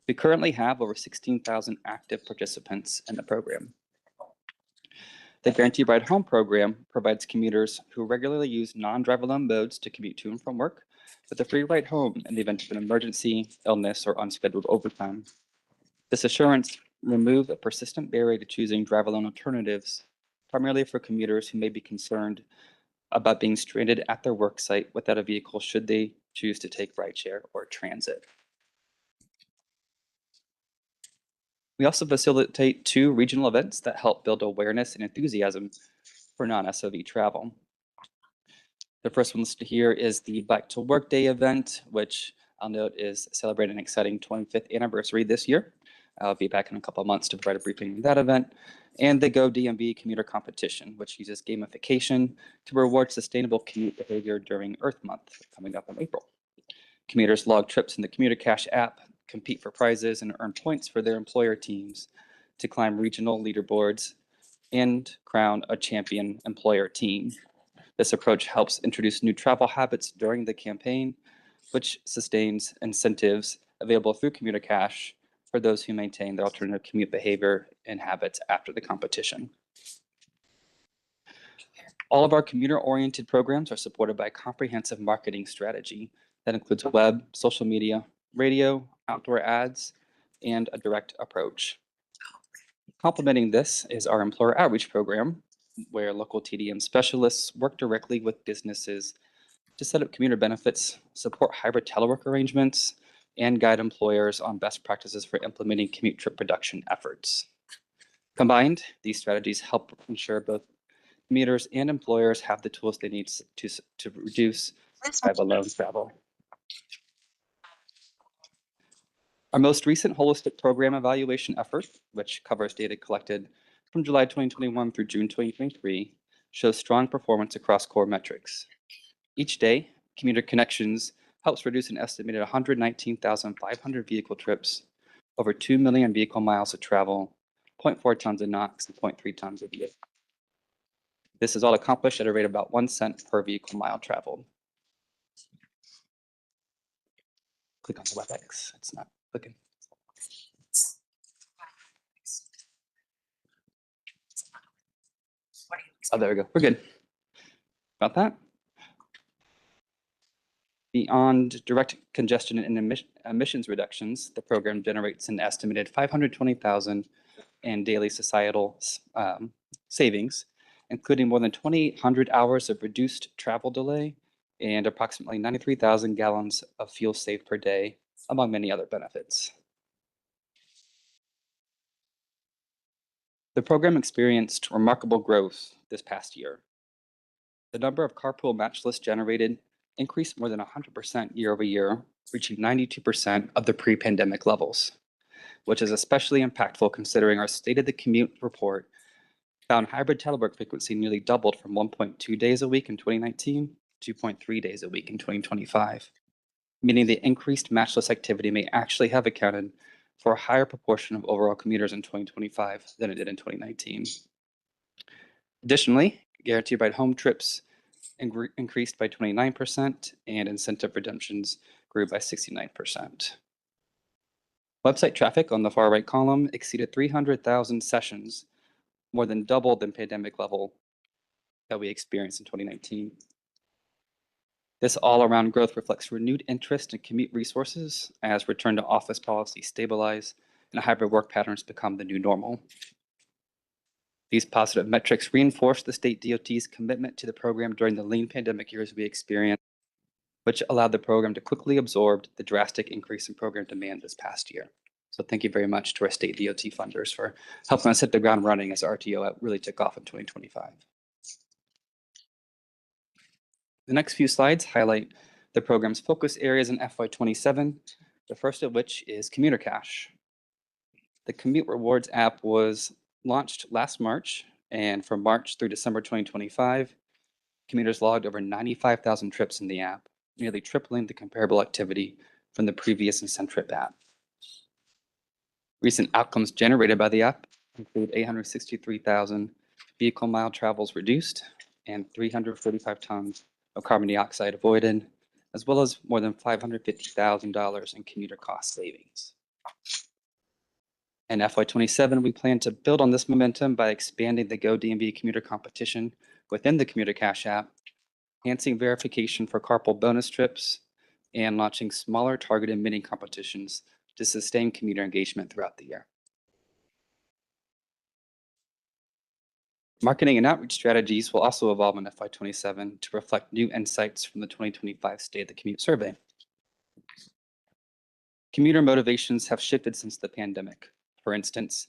We currently have over 16,000 active participants in the program. The Guaranteed Ride Home program provides commuters who regularly use non-drive-alone modes to commute to and from work with a free ride home in the event of an emergency, illness, or unscheduled overtime. This assurance removes a persistent barrier to choosing drive-alone alternatives, primarily for commuters who may be concerned about being stranded at their work site without a vehicle should they choose to take rideshare or transit. We also facilitate 2 regional events that help build awareness and enthusiasm for non-SOV travel. The first one listed here is the Bike to Work Day event, which I'll note is celebrating an exciting 25th anniversary this year. I'll be back in a couple of months to provide a briefing on that event. And the Go DMV Commuter Competition, which uses gamification to reward sustainable commute behavior during Earth Month, coming up in April. Commuters log trips in the Commuter Cash app, compete for prizes, and earn points for their employer teams to climb regional leaderboards and crown a champion employer team. This approach helps introduce new travel habits during the campaign, which sustains incentives available through Commuter Cash for those who maintain their alternative commute behavior and habits after the competition. All of our commuter-oriented programs are supported by a comprehensive marketing strategy that includes web, social media, radio, outdoor ads, and a direct approach. Complementing this is our employer outreach program, where local TDM specialists work directly with businesses to set up commuter benefits, support hybrid telework arrangements, and guide employers on best practices for implementing commute trip reduction efforts. Combined, these strategies help ensure both commuters and employers have the tools they need to reduce drive-alone travel. Our most recent holistic program evaluation effort, which covers data collected from July 2021 through June 2023, shows strong performance across core metrics. Each day, Commuter Connections helps reduce an estimated 119,500 vehicle trips, over 2 million vehicle miles of travel, 0.4 tons of NOx, and 0.3 tons of VA. This is all accomplished at a rate of about 1 cent per vehicle mile traveled. Click on the WebEx. It's not clicking. Oh, there we go. We're good. About that. Beyond direct congestion and emissions reductions, the program generates an estimated 520,000 in daily societal savings, including more than 2,800 hours of reduced travel delay and approximately 93,000 gallons of fuel saved per day, among many other benefits. The program experienced remarkable growth this past year. The number of carpool match lists generated increased more than 100% year over year, reaching 92% of the pre-pandemic levels, which is especially impactful considering our State of the Commute report found hybrid telework frequency nearly doubled from 1.2 days a week in 2019 to 2.3 days a week in 2025, meaning the increased matchless activity may actually have accounted for a higher proportion of overall commuters in 2025 than it did in 2019. Additionally, guaranteed ride home trips increased by 29% and incentive redemptions grew by 69%. Website traffic on the far right column exceeded 300,000 sessions, more than double the pandemic level that we experienced in 2019. This all-around growth reflects renewed interest in commute resources as return to office policies stabilize and hybrid work patterns become the new normal. These positive metrics reinforce the state DOT's commitment to the program during the lean pandemic years we experienced, which allowed the program to quickly absorb the drastic increase in program demand this past year. So thank you very much to our state DOT funders for helping us hit the ground running as RTO really took off in 2025. The next few slides highlight the program's focus areas in FY27, the first of which is Commuter Cash. The Commute Rewards app was launched last March, and from March through December 2025, commuters logged over 95,000 trips in the app, nearly tripling the comparable activity from the previous Incentrip app. Recent outcomes generated by the app include 863,000 vehicle mile travels reduced and 345 tons of carbon dioxide avoided, as well as more than $550,000 in commuter cost savings. In FY27, we plan to build on this momentum by expanding the Go DMV commuter competition within the Commuter Cash app, enhancing verification for carpool bonus trips, and launching smaller targeted mini competitions to sustain commuter engagement throughout the year. Marketing and outreach strategies will also evolve in FY27 to reflect new insights from the 2025 State of the Commute Survey. Commuter motivations have shifted since the pandemic. For instance,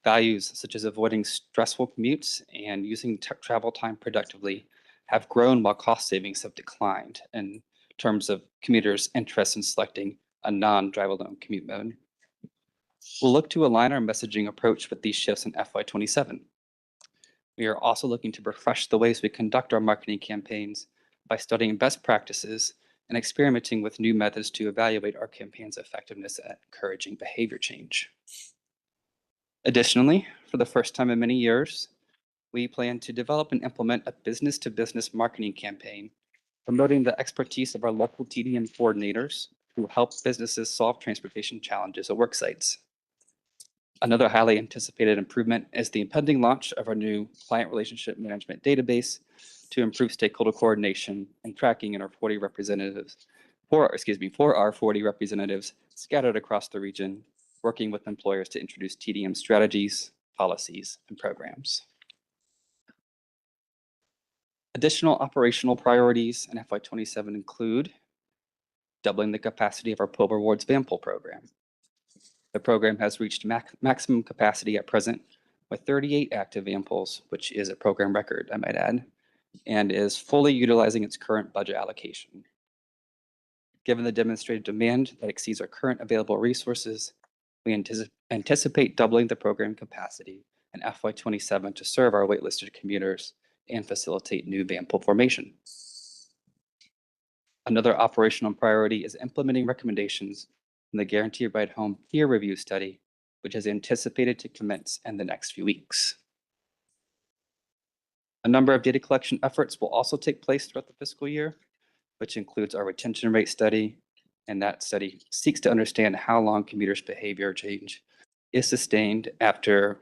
values such as avoiding stressful commutes and using travel time productively have grown while cost savings have declined in terms of commuters' interest in selecting a non-drive alone commute mode. We'll look to align our messaging approach with these shifts in FY27. We are also looking to refresh the ways we conduct our marketing campaigns by studying best practices and experimenting with new methods to evaluate our campaign's effectiveness at encouraging behavior change. Additionally, for the first time in many years, we plan to develop and implement a business-to-business marketing campaign promoting the expertise of our local TDM coordinators who help businesses solve transportation challenges at work sites. Another highly anticipated improvement is the impending launch of our new client relationship management database to improve stakeholder coordination and tracking in our 40 representatives, for our 40 representatives scattered across the region, working with employers to introduce TDM strategies, policies, and programs. Additional operational priorities in FY27 include doubling the capacity of our POBA Rewards van pool program. The program has reached maximum capacity at present with 38 active van pools, which is a program record, I might add, and is fully utilizing its current budget allocation. Given the demonstrated demand that exceeds our current available resources, we anticipate doubling the program capacity in FY27 to serve our waitlisted commuters and facilitate new van pool formation. Another operational priority is implementing recommendations from the Guaranteed Ride Home peer review study, which is anticipated to commence in the next few weeks. A number of data collection efforts will also take place throughout the fiscal year, which includes our retention rate study, and that study seeks to understand how long commuters' behavior change is sustained after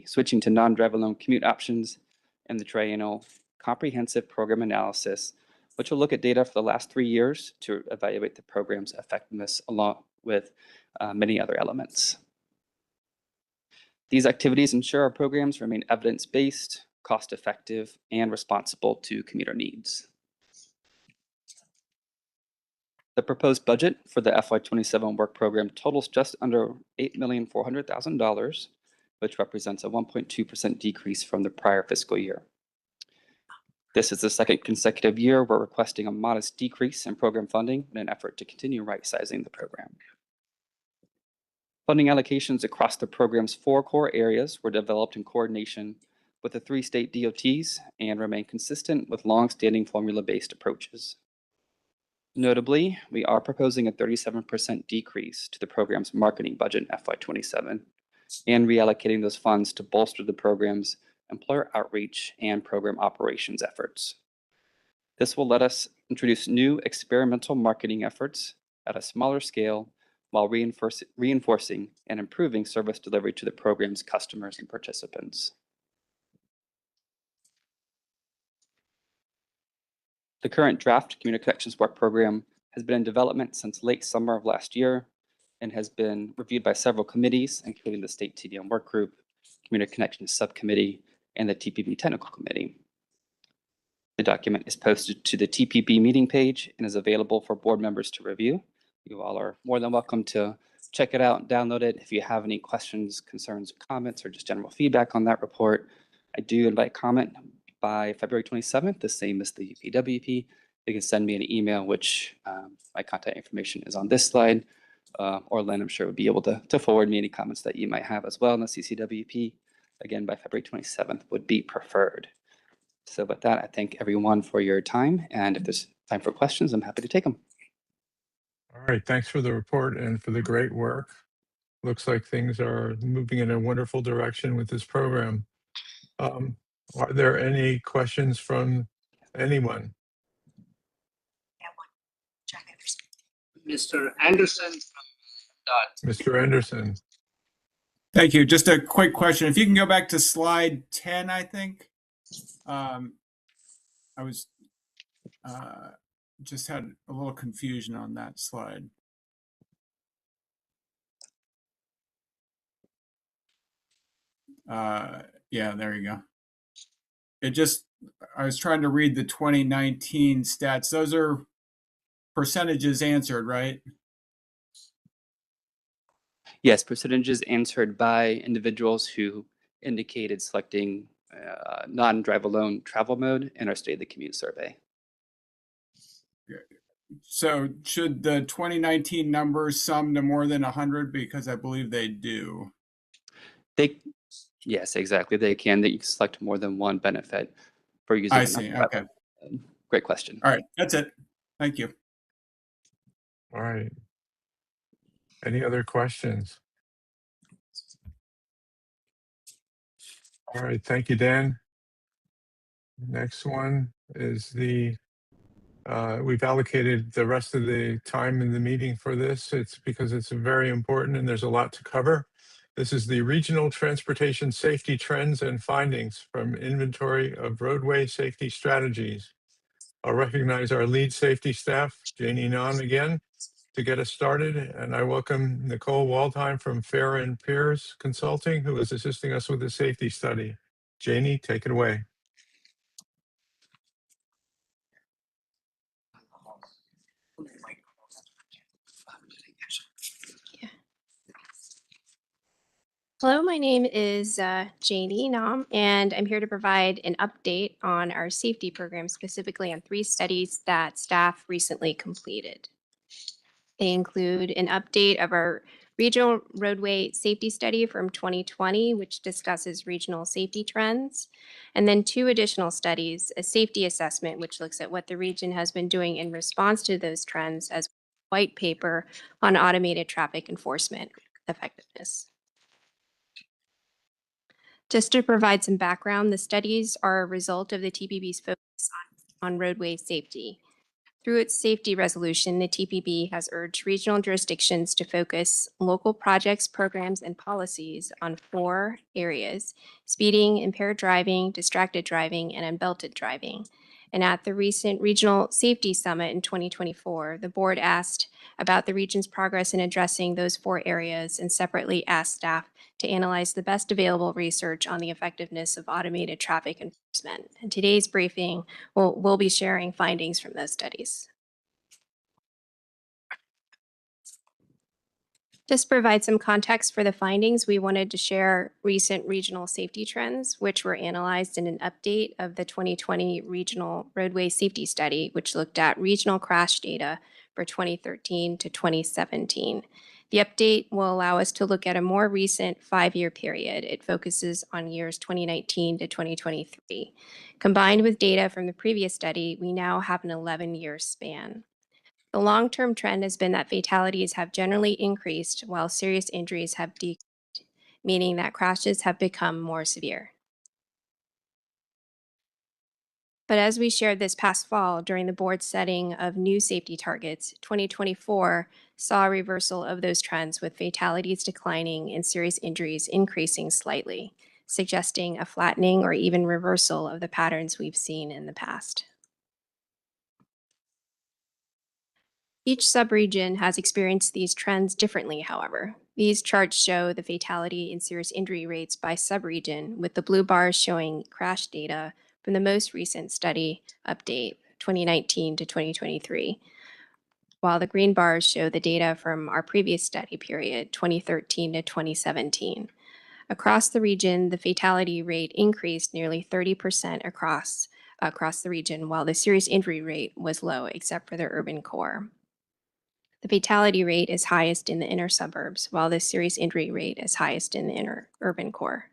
switching to non-drive alone commute options, and the triennial comprehensive program analysis, which will look at data for the last 3 years to evaluate the program's effectiveness along with many other elements. These activities ensure our programs remain evidence-based, cost-effective, and responsible to commuter needs. The proposed budget for the FY27 work program totals just under $8,400,000, which represents a 1.2% decrease from the prior fiscal year. This is the second consecutive year we're requesting a modest decrease in program funding in an effort to continue right-sizing the program. Funding allocations across the program's 4 core areas were developed in coordination with the 3 state DOTs and remain consistent with long-standing formula-based approaches. Notably, we are proposing a 37% decrease to the program's marketing budget in FY27 and reallocating those funds to bolster the program's employer outreach and program operations efforts. This will let us introduce new experimental marketing efforts at a smaller scale while reinforcing and improving service delivery to the program's customers and participants. The current draft Community Connections Work Program has been in development since late summer of last year and has been reviewed by several committees, including the State TDM Work Group, Community Connections Subcommittee, and the TPB Technical Committee. The document is posted to the TPB Meeting page and is available for board members to review. You all are more than welcome to check it out and download it. If you have any questions, concerns, comments, or just general feedback on that report, I do invite comment by February 27th, the same as the UPWP. You can send me an email, which my contact information is on this slide, or Lynn, I'm sure, would be able to forward me any comments that you might have as well in the CCWP. Again, by February 27th would be preferred. So with that, I thank everyone for your time, and if there's time for questions, I'm happy to take them. All right, thanks for the report and for the great work. Looks like things are moving in a wonderful direction with this program. Are there any questions from anyone? Mr. Anderson from Mr. Anderson. Thank you. Just a quick question. If you can go back to slide 10, I think. I was just had a little confusion on that slide. Yeah, there you go. I was trying to read the 2019 stats. Those are percentages answered, right? Yes, percentages answered by individuals who indicated selecting non-drive alone travel mode in our State of the Commute survey. So should the 2019 numbers sum to more than 100? Because I believe they do. Yes, exactly. They can. That you can select more than one benefit for using. I see. Okay. Great question. All right. That's it. Thank you. All right. Any other questions? All right. Thank you, Dan. Next one is we've allocated the rest of the time in the meeting for this. It's because it's very important and there's a lot to cover. This is the Regional Transportation Safety Trends and Findings from Inventory of Roadway Safety Strategies. I'll recognize our lead safety staff, Janie Nan, again, to get us started. And I welcome Nicole Waldheim from Fair and Peers Consulting, who is assisting us with the safety study. Janie, take it away. Hello, my name is Janie Nam, and I'm here to provide an update on our safety program, specifically on 3 studies that staff recently completed. They include an update of our regional roadway safety study from 2020, which discusses regional safety trends, and then 2 additional studies, a safety assessment, which looks at what the region has been doing in response to those trends, as well as a white paper on automated traffic enforcement effectiveness. Just to provide some background, the studies are a result of the TPB's focus on roadway safety. Through its safety resolution, the TPB has urged regional jurisdictions to focus local projects, programs, and policies on 4 areas: speeding, impaired driving, distracted driving, and unbelted driving. And at the recent Regional Safety Summit in 2024, the board asked about the region's progress in addressing those 4 areas and separately asked staff to analyze the best available research on the effectiveness of automated traffic enforcement. And today's briefing we'll be sharing findings from those studies. Just to provide some context for the findings, we wanted to share recent regional safety trends, which were analyzed in an update of the 2020 Regional Roadway Safety Study, which looked at regional crash data for 2013 to 2017. The update will allow us to look at a more recent 5-year period. It focuses on years 2019 to 2023. Combined with data from the previous study, we now have an 11-year span. The long-term trend has been that fatalities have generally increased while serious injuries have decreased, meaning that crashes have become more severe. But as we shared this past fall during the board setting of new safety targets, 2024 saw a reversal of those trends, with fatalities declining and serious injuries increasing slightly, suggesting a flattening or even reversal of the patterns we've seen in the past. Each subregion has experienced these trends differently, however. These charts show the fatality and serious injury rates by subregion, with the blue bars showing crash data from the most recent study update, 2019 to 2023, while the green bars show the data from our previous study period, 2013 to 2017. Across the region, the fatality rate increased nearly 30% across the region, while the serious injury rate was low, except for the urban core. The fatality rate is highest in the inner suburbs, while the serious injury rate is highest in the inner urban core.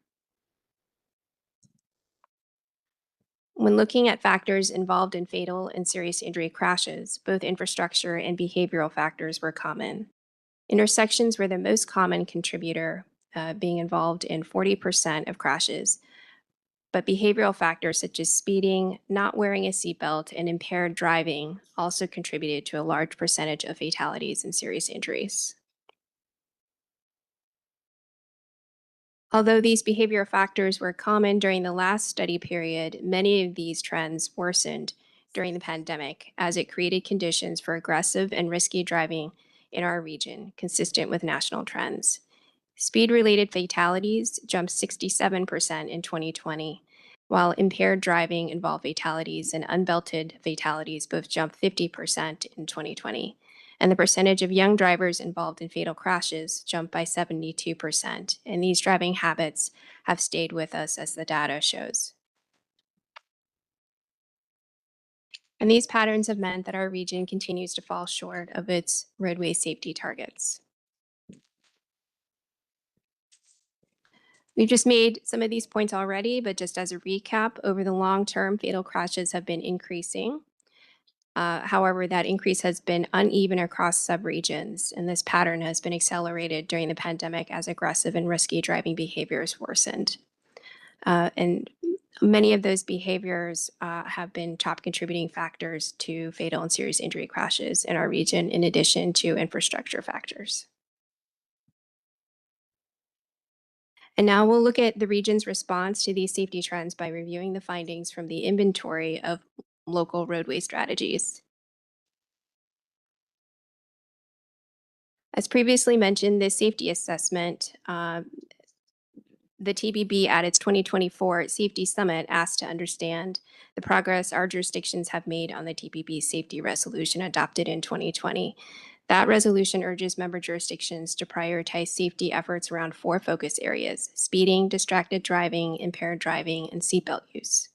When looking at factors involved in fatal and serious injury crashes, both infrastructure and behavioral factors were common. Intersections were the most common contributor, being involved in 40% of crashes, but behavioral factors such as speeding, not wearing a seatbelt, and impaired driving also contributed to a large percentage of fatalities and serious injuries. Although these behavioral factors were common during the last study period, many of these trends worsened during the pandemic, as it created conditions for aggressive and risky driving in our region, consistent with national trends. Speed-related fatalities jumped 67% in 2020, while impaired driving involved fatalities and unbelted fatalities both jumped 50% in 2020. and the percentage of young drivers involved in fatal crashes jumped by 72%. And these driving habits have stayed with us, as the data shows. And these patterns have meant that our region continues to fall short of its roadway safety targets. We've just made some of these points already, but just as a recap, over the long term, fatal crashes have been increasing. However, that increase has been uneven across subregions, and this pattern has been accelerated during the pandemic as aggressive and risky driving behaviors worsened. And many of those behaviors have been top contributing factors to fatal and serious injury crashes in our region, in addition to infrastructure factors. And now we'll look at the region's response to these safety trends by reviewing the findings from the inventory of local roadway strategies. As previously mentioned, this safety assessment, the TPB at its 2024 Safety Summit asked to understand the progress our jurisdictions have made on the TPB safety resolution adopted in 2020. That resolution urges member jurisdictions to prioritize safety efforts around 4 focus areas: speeding, distracted driving, impaired driving, and seatbelt use.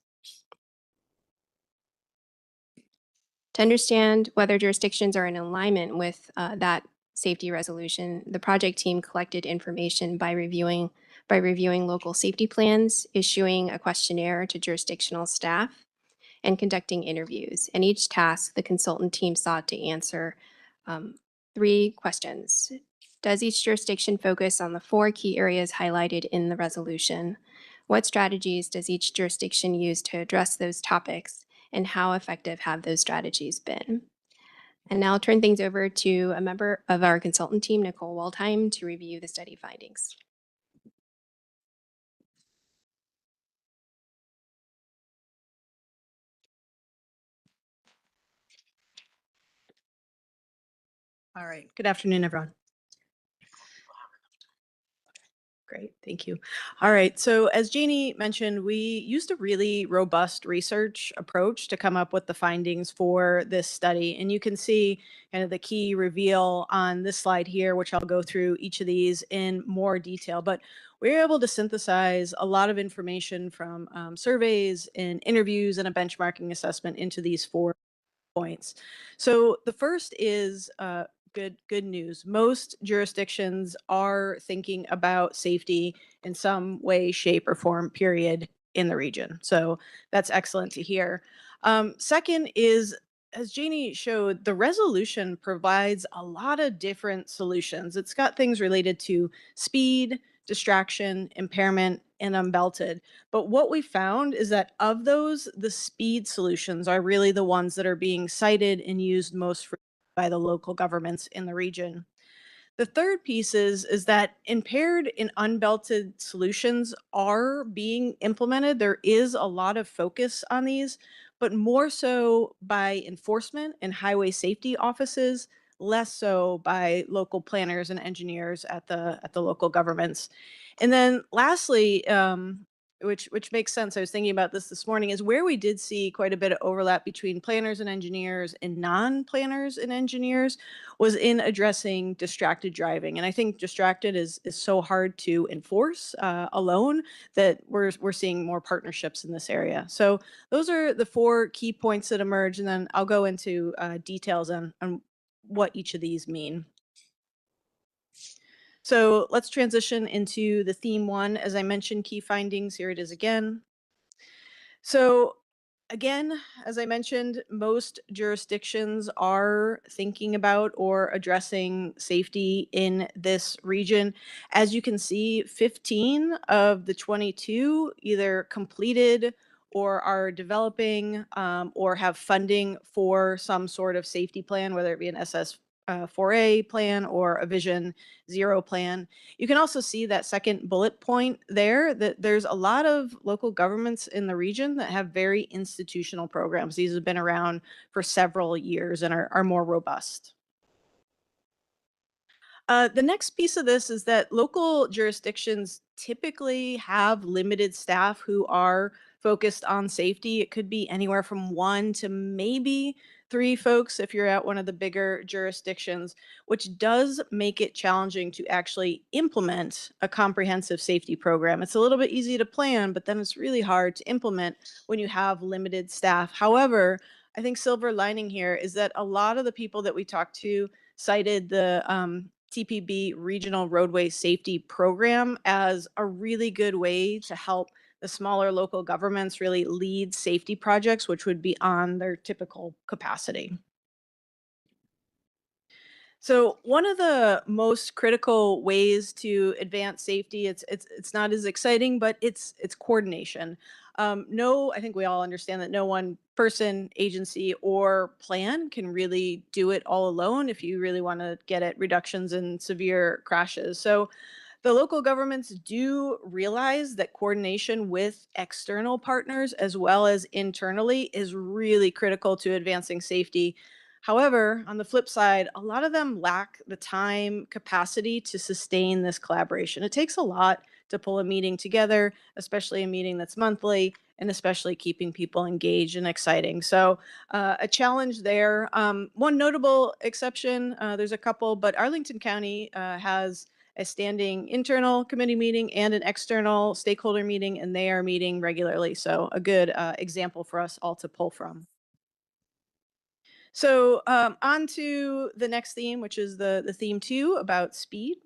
To understand whether jurisdictions are in alignment with that safety resolution, the project team collected information by reviewing local safety plans, issuing a questionnaire to jurisdictional staff, and conducting interviews. And each task, the consultant team sought to answer 3 questions. Does each jurisdiction focus on the 4 key areas highlighted in the resolution? What strategies does each jurisdiction use to address those topics? And how effective have those strategies been? And now I'll turn things over to a member of our consultant team, Nicole Waldheim, to review the study findings. All right. Good afternoon, everyone. Great. Thank you. All right. So as Jeannie mentioned, we used a really robust research approach to come up with the findings for this study. And you can see kind of the key reveal on this slide here, which I'll go through each of these in more detail. But we were able to synthesize a lot of information from surveys and interviews and a benchmarking assessment into these 4 points. So the first is good news. Most jurisdictions are thinking about safety in some way, shape, or form, period, in the region. So that's excellent to hear. Second is, as Jeannie showed, the resolution provides a lot of different solutions. It's got things related to speed, distraction, impairment, and unbelted. But what we found is that of those, the speed solutions are really the ones that are being cited and used most by the local governments in the region. The third piece is that impaired and unbelted solutions are being implemented. There is a lot of focus on these, but more so by enforcement and highway safety offices, less so by local planners and engineers at the local governments. And then lastly, which makes sense, I was thinking about this morning, is where we did see quite a bit of overlap between planners and engineers and non-planners and engineers was in addressing distracted driving. And I think distracted is so hard to enforce alone that we're seeing more partnerships in this area. So those are the 4 key points that emerge, and then I'll go into details on what each of these mean. So let's transition into the theme 1. As I mentioned, key findings, here it is again. So again, as I mentioned, most jurisdictions are thinking about or addressing safety in this region. As you can see, 15 of the 22 either completed or are developing or have funding for some sort of safety plan, whether it be an SS 4A plan or a Vision Zero plan. You can also see that second bullet point there, that there's a lot of local governments in the region that have very institutional programs. These have been around for several years and are more robust. The next piece of this is that local jurisdictions typically have limited staff who are focused on safety. It could be anywhere from 1 to maybe 3 folks if you're at one of the bigger jurisdictions, which does make it challenging to actually implement a comprehensive safety program. It's a little bit easy to plan, but then it's really hard to implement when you have limited staff. However, I think silver lining here is that a lot of the people that we talked to cited the TPB Regional Roadway Safety Program as a really good way to help the smaller local governments really lead safety projects, which would be on their typical capacity. So one of the most critical ways to advance safety, it's not as exciting, but it's coordination. No, I think we all understand that no one person, agency, or plan can really do it all alone if you really want to get at reductions in severe crashes. So the local governments do realize that coordination with external partners as well as internally is really critical to advancing safety. However, on the flip side, a lot of them lack the time capacity to sustain this collaboration. It takes a lot to pull a meeting together, especially a meeting that's monthly, and especially keeping people engaged and exciting. So a challenge there. One notable exception, there's a couple, but Arlington County has a standing internal committee meeting and an external stakeholder meeting, and they are meeting regularly. So a good example for us all to pull from. So on to the next theme, which is the theme 2 about speed.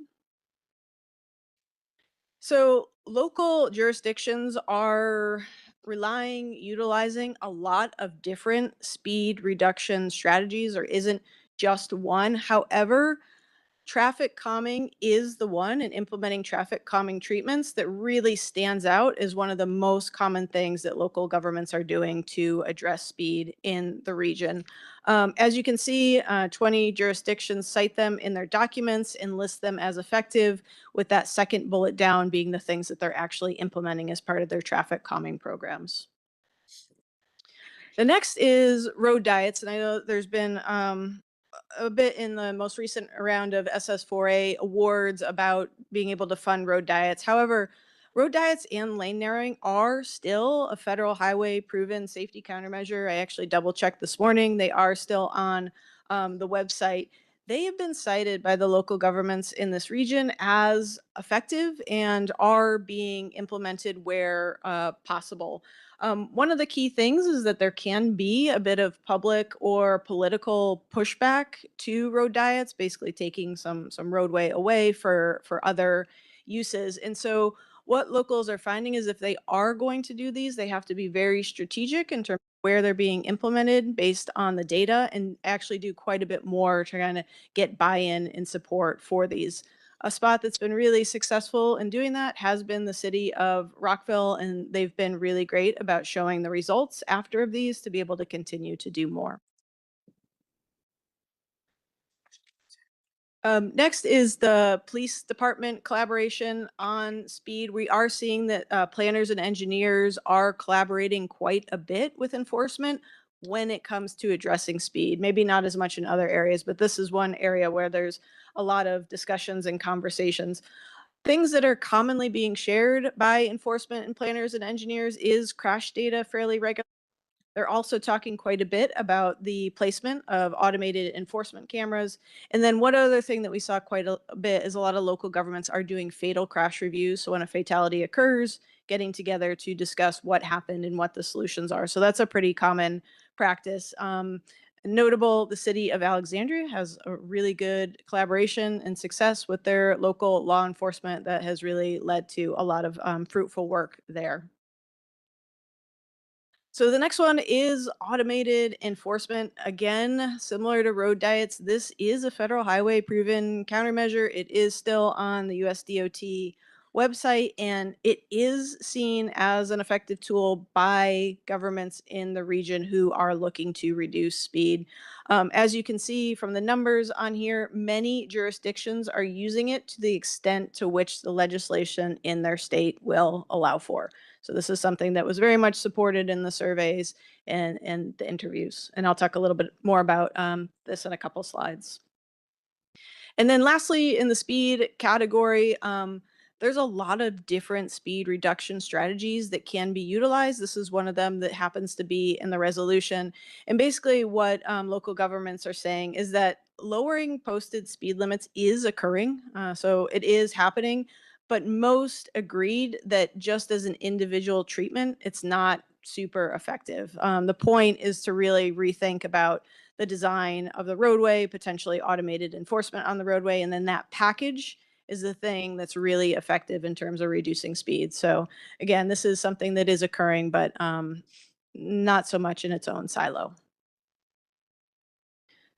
So local jurisdictions are utilizing a lot of different speed reduction strategies. There isn't just one. However, traffic calming is the one, and implementing traffic calming treatments that really stands out as one of the most common things that local governments are doing to address speed in the region. As you can see, 20 jurisdictions cite them in their documents and list them as effective, with that second bullet down being the things that they're actually implementing as part of their traffic calming programs. The next is road diets, and I know there's been a bit in the most recent round of SS4A awards about being able to fund road diets. However, road diets and lane narrowing are still a federal highway proven safety countermeasure. I actually double checked this morning. They are still on the website. They have been cited by the local governments in this region as effective and are being implemented where possible. One of the key things is that there can be a bit of public or political pushback to road diets, basically taking some roadway away for other uses. And so what locals are finding is if they are going to do these, they have to be very strategic in terms of where they're being implemented based on the data, and actually do quite a bit more to kind of get buy-in and support for these. A spot that's been really successful in doing that has been the city of Rockville, and they've been really great about showing the results after of these to be able to continue to do more. Next is the police department collaboration on speed. We are seeing that planners and engineers are collaborating quite a bit with enforcement when it comes to addressing speed. Maybe not as much in other areas, but this is one area where there's a lot of discussions and conversations. Things that are commonly being shared by enforcement and planners and engineers is crash data fairly regularly. They're also talking quite a bit about the placement of automated enforcement cameras. And then one other thing that we saw quite a bit is a lot of local governments are doing fatal crash reviews. So when a fatality occurs, getting together to discuss what happened and what the solutions are. So that's a pretty common practice. Notable, the city of Alexandria has a really good collaboration and success with their local law enforcement that has really led to a lot of fruitful work there. So the next one is automated enforcement. Again, similar to road diets, this is a federal highway proven countermeasure. It is still on the US DOT website, and it is seen as an effective tool by governments in the region who are looking to reduce speed. As you can see from the numbers on here, many jurisdictions are using it to the extent to which the legislation in their state will allow for. So this is something that was very much supported in the surveys and the interviews. And I'll talk a little bit more about this in a couple slides. And then lastly, in the speed category, there's a lot of different speed reduction strategies that can be utilized. This is one of them that happens to be in the resolution. And basically, what local governments are saying is that lowering posted speed limits is occurring. So it is happening, but most agreed that just as an individual treatment, it's not super effective. The point is to really rethink about the design of the roadway, potentially automated enforcement on the roadway, and then that package is the thing that's really effective in terms of reducing speed. So again, this is something that is occurring, but not so much in its own silo.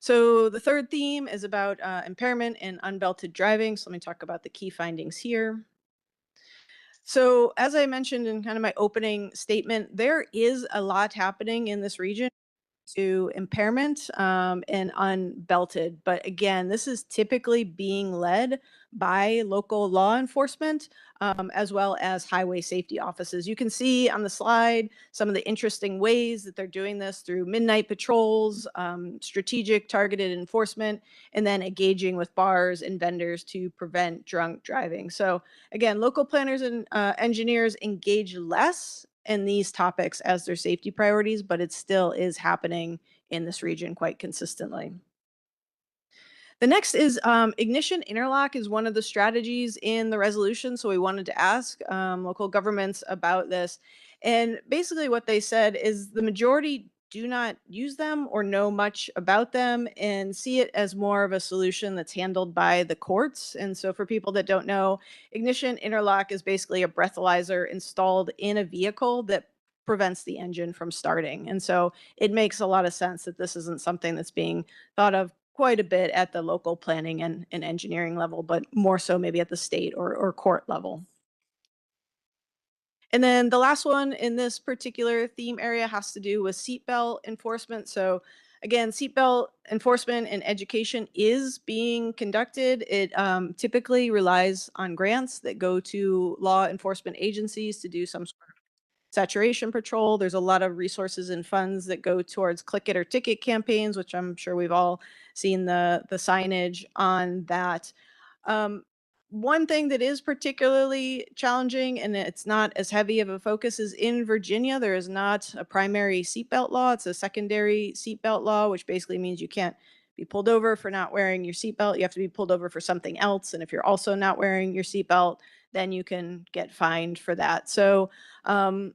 So the third theme is about impairment and unbelted driving. So let me talk about the key findings here. So as I mentioned in kind of my opening statement, there is a lot happening in this region to impairment and unbelted. But again, this is typically being led by local law enforcement as well as highway safety offices. You can see on the slide some of the interesting ways that they're doing this through midnight patrols, strategic targeted enforcement, and then engaging with bars and vendors to prevent drunk driving. So again, local planners and engineers engage less in these topics as their safety priorities, but it still is happening in this region quite consistently. The next is ignition interlock is one of the strategies in the resolution. So we wanted to ask local governments about this. And basically what they said is the majority do not use them or know much about them and see it as more of a solution that's handled by the courts. And so for people that don't know, ignition interlock is basically a breathalyzer installed in a vehicle that prevents the engine from starting. And so it makes a lot of sense that this isn't something that's being thought of quite a bit at the local planning and engineering level, but more so maybe at the state or court level. And then the last one in this particular theme area has to do with seatbelt enforcement. So again, seatbelt enforcement and education is being conducted. It typically relies on grants that go to law enforcement agencies to do some sort of saturation patrol. There's a lot of resources and funds that go towards click it or ticket campaigns, which I'm sure we've all seen the signage on that. One thing that is particularly challenging, and it's not as heavy of a focus, is in Virginia, there is not a primary seatbelt law. It's a secondary seatbelt law, which basically means you can't be pulled over for not wearing your seatbelt. You have to be pulled over for something else. And if you're also not wearing your seatbelt, then you can get fined for that. So a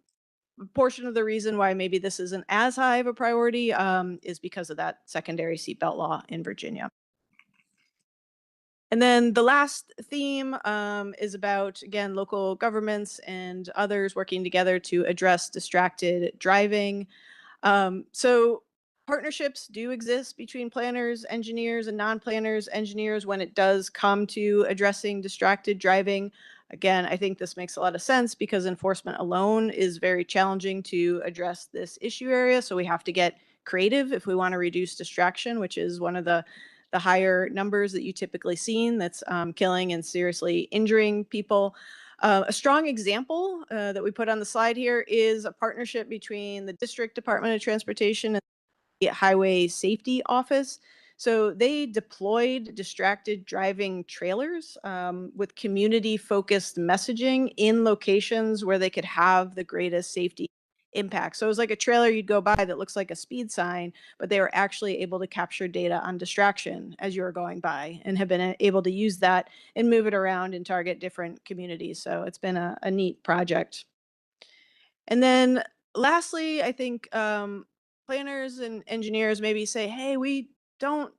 portion of the reason why maybe this isn't as high of a priority is because of that secondary seatbelt law in Virginia. And then the last theme is about, again, local governments and others working together to address distracted driving. So partnerships do exist between planners, engineers, and non-planners, engineers when it does come to addressing distracted driving. Again, I think this makes a lot of sense because enforcement alone is very challenging to address this issue area. So we have to get creative if we want to reduce distraction, which is one of the higher numbers that you typically seen that's killing and seriously injuring people. A strong example that we put on the slide here is a partnership between the District Department of Transportation and the Highway Safety Office. So they deployed distracted driving trailers with community-focused messaging in locations where they could have the greatest safety impact. So it was like a trailer you'd go by that looks like a speed sign, but they were actually able to capture data on distraction as you were going by and have been able to use that and move it around and target different communities. So it's been a neat project. And then lastly, I think planners and engineers maybe say, hey, we don't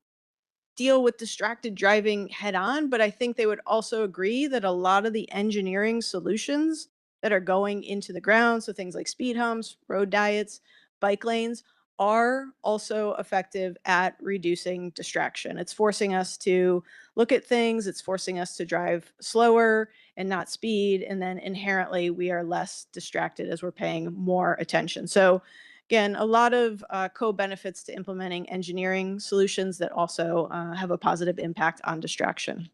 deal with distracted driving head on, but I think they would also agree that a lot of the engineering solutions that are going into the ground, so things like speed humps, road diets, bike lanes, are also effective at reducing distraction. It's forcing us to look at things, it's forcing us to drive slower and not speed, and then inherently we are less distracted as we're paying more attention. So again, a lot of co-benefits to implementing engineering solutions that also have a positive impact on distraction.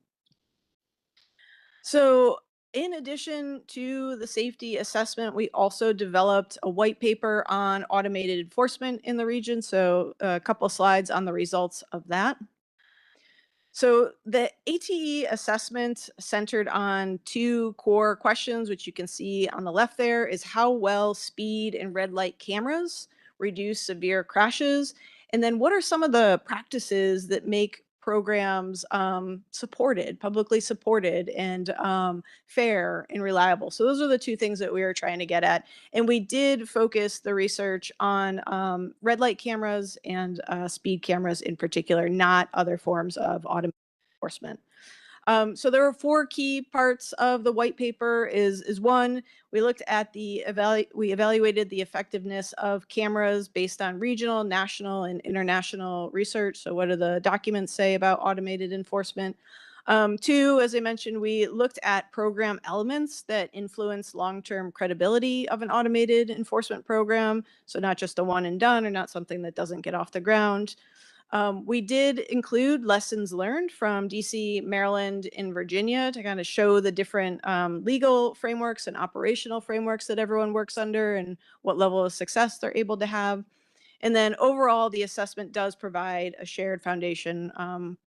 So in addition to the safety assessment, we also developed a white paper on automated enforcement in the region. So a couple of slides on the results of that. So the ATE assessment centered on two core questions, which you can see on the left there, is how well speed and red light cameras reduce severe crashes? And then what are some of the practices that make programs publicly supported, and fair and reliable? So those are the two things that we were trying to get at. And we did focus the research on red light cameras and speed cameras in particular, not other forms of automated enforcement. So there are four key parts of the white paper. Is one, we looked at we evaluated the effectiveness of cameras based on regional, national, and international research. So what do the documents say about automated enforcement? Two, as I mentioned, we looked at program elements that influence long-term credibility of an automated enforcement program. So not just a one and done, or not something that doesn't get off the ground. We did include lessons learned from DC, Maryland, and Virginia to kind of show the different legal frameworks and operational frameworks that everyone works under and what level of success they're able to have. And then overall, the assessment does provide a shared foundation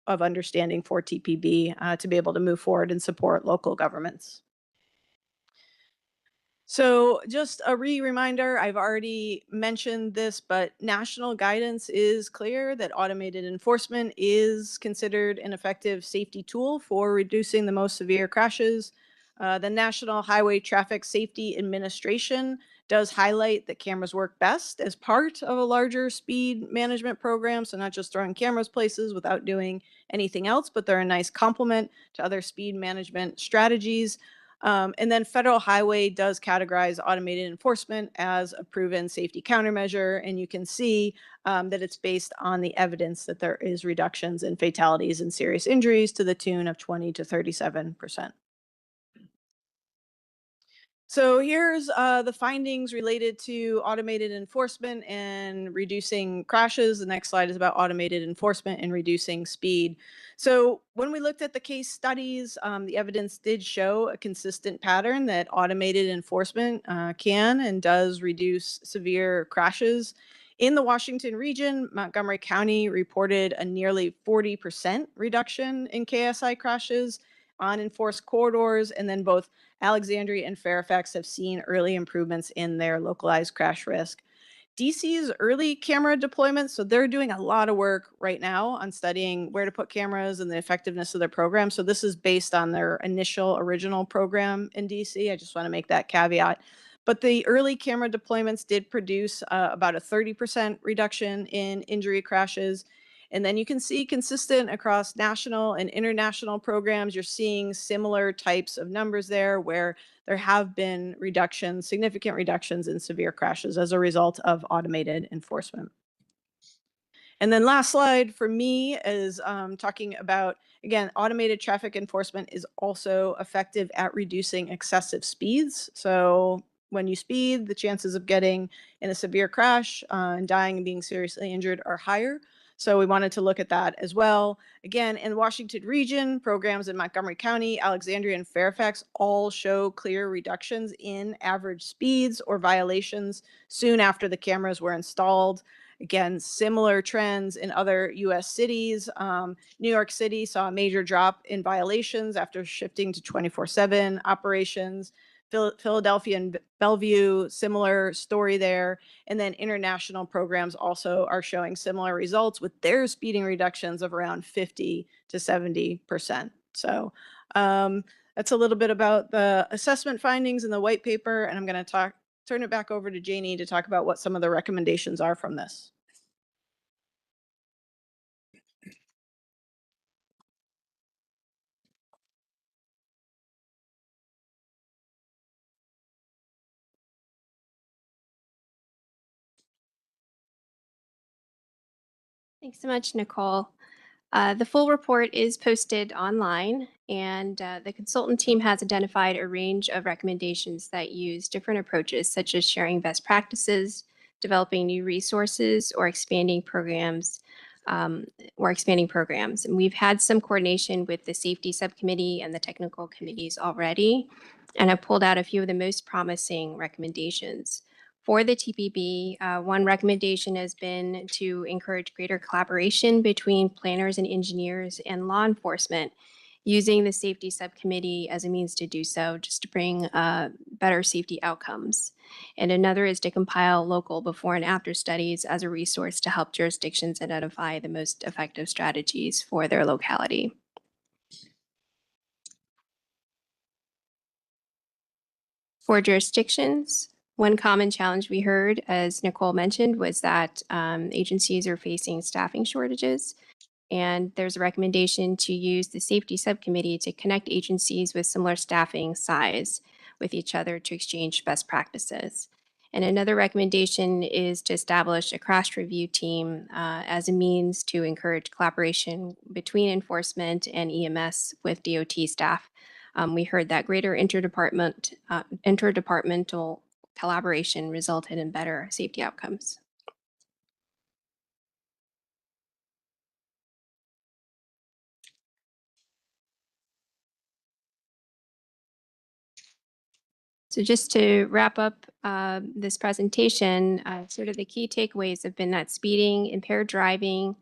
of understanding for TPB to be able to move forward and support local governments. So just a reminder, I've already mentioned this, but national guidance is clear that automated enforcement is considered an effective safety tool for reducing the most severe crashes. The National Highway Traffic Safety Administration does highlight that cameras work best as part of a larger speed management program. So not just throwing cameras places without doing anything else, but they're a nice complement to other speed management strategies. And then Federal Highway does categorize automated enforcement as a proven safety countermeasure. And you can see that it's based on the evidence that there is reductions in fatalities and serious injuries to the tune of 20 to 37%. So here's the findings related to automated enforcement and reducing crashes. The next slide is about automated enforcement and reducing speed. So when we looked at the case studies, the evidence did show a consistent pattern that automated enforcement can and does reduce severe crashes. In the Washington region, Montgomery County reported a nearly 40% reduction in KSI crashes on enforced corridors, and then both Alexandria and Fairfax have seen early improvements in their localized crash risk. DC's early camera deployment, so they're doing a lot of work right now on studying where to put cameras and the effectiveness of their program. So this is based on their initial original program in DC. I just want to make that caveat. But the early camera deployments did produce about a 30% reduction in injury crashes. And then you can see consistent across national and international programs, you're seeing similar types of numbers there where there have been reductions, significant reductions in severe crashes as a result of automated enforcement. And then last slide for me is talking about, again, automated traffic enforcement is also effective at reducing excessive speeds. So when you speed, the chances of getting in a severe crash and dying and being seriously injured are higher. So we wanted to look at that as well. Again, in the Washington region, programs in Montgomery County, Alexandria, and Fairfax all show clear reductions in average speeds or violations soon after the cameras were installed. Again, similar trends in other U.S. cities. New York City saw a major drop in violations after shifting to 24/7 operations. Philadelphia and Bellevue, similar story there. And then international programs also are showing similar results with their speeding reductions of around 50 to 70%. So that's a little bit about the assessment findings in the white paper. And I'm going to turn it back over to Janie to talk about what some of the recommendations are from this. Thanks so much, Nicole. The full report is posted online, and the consultant team has identified a range of recommendations that use different approaches, such as sharing best practices, developing new resources, or expanding programs. And we've had some coordination with the safety subcommittee and the technical committees already, and I've pulled out a few of the most promising recommendations. For the TPB, one recommendation has been to encourage greater collaboration between planners and engineers and law enforcement, using the safety subcommittee as a means to do so, just to bring better safety outcomes. And another is to compile local before and after studies as a resource to help jurisdictions identify the most effective strategies for their locality. For jurisdictions, one common challenge we heard, as Nicole mentioned, was that agencies are facing staffing shortages. And there's a recommendation to use the safety subcommittee to connect agencies with similar staffing size with each other to exchange best practices. And another recommendation is to establish a crash review team as a means to encourage collaboration between enforcement and EMS with DOT staff. We heard that greater interdepartmental collaboration resulted in better safety outcomes. So just to wrap up this presentation, sort of the key takeaways have been that speeding, impaired driving,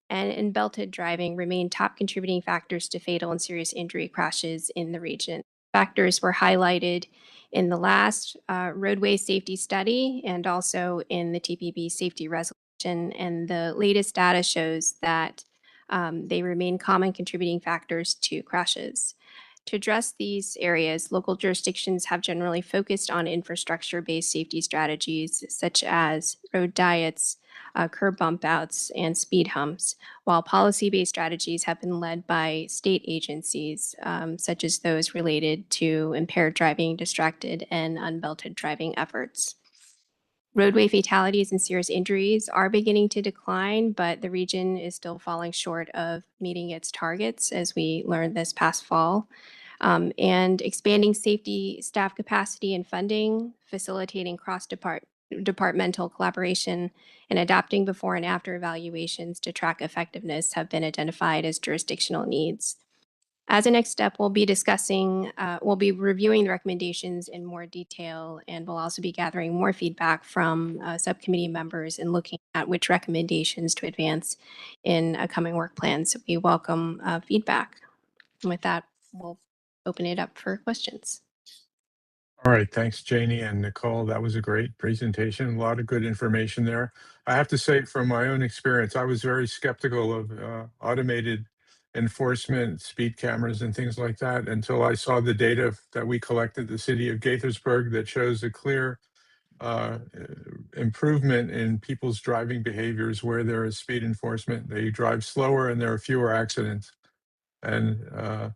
and unbelted driving remain top contributing factors to fatal and serious injury crashes in the region. Factors were highlighted in the last roadway safety study and also in the TPB safety resolution. And the latest data shows that they remain common contributing factors to crashes. To address these areas, local jurisdictions have generally focused on infrastructure-based safety strategies such as road diets, curb bump outs, and speed humps, while policy-based strategies have been led by state agencies, such as those related to impaired driving, distracted, and unbelted driving efforts. Roadway fatalities and serious injuries are beginning to decline, but the region is still falling short of meeting its targets, as we learned this past fall. And expanding safety staff capacity and funding, facilitating cross-departmental collaboration, and adopting before and after evaluations to track effectiveness have been identified as jurisdictional needs. As a next step, we'll be reviewing the recommendations in more detail, and we'll also be gathering more feedback from subcommittee members and looking at which recommendations to advance in coming work plans. We welcome feedback. And with that, we'll open it up for questions. All right, thanks, Janie and Nicole. That was a great presentation. A lot of good information there. I have to say, from my own experience, I was very skeptical of automated enforcement, speed cameras, and things like that until I saw the data that we collected, the city of Gaithersburg, that shows a clear improvement in people's driving behaviors where there is speed enforcement. They drive slower and there are fewer accidents. And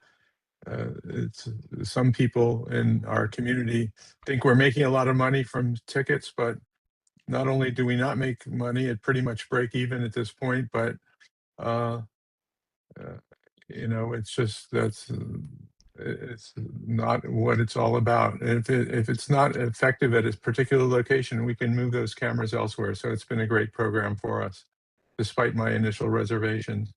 it's some people in our community think we're making a lot of money from tickets, but not only do we not make money at pretty much break even at this point, but it's just it's not what it's all about. If it's not effective at a particular location, we can move those cameras elsewhere. So it's been a great program for us, despite my initial reservations.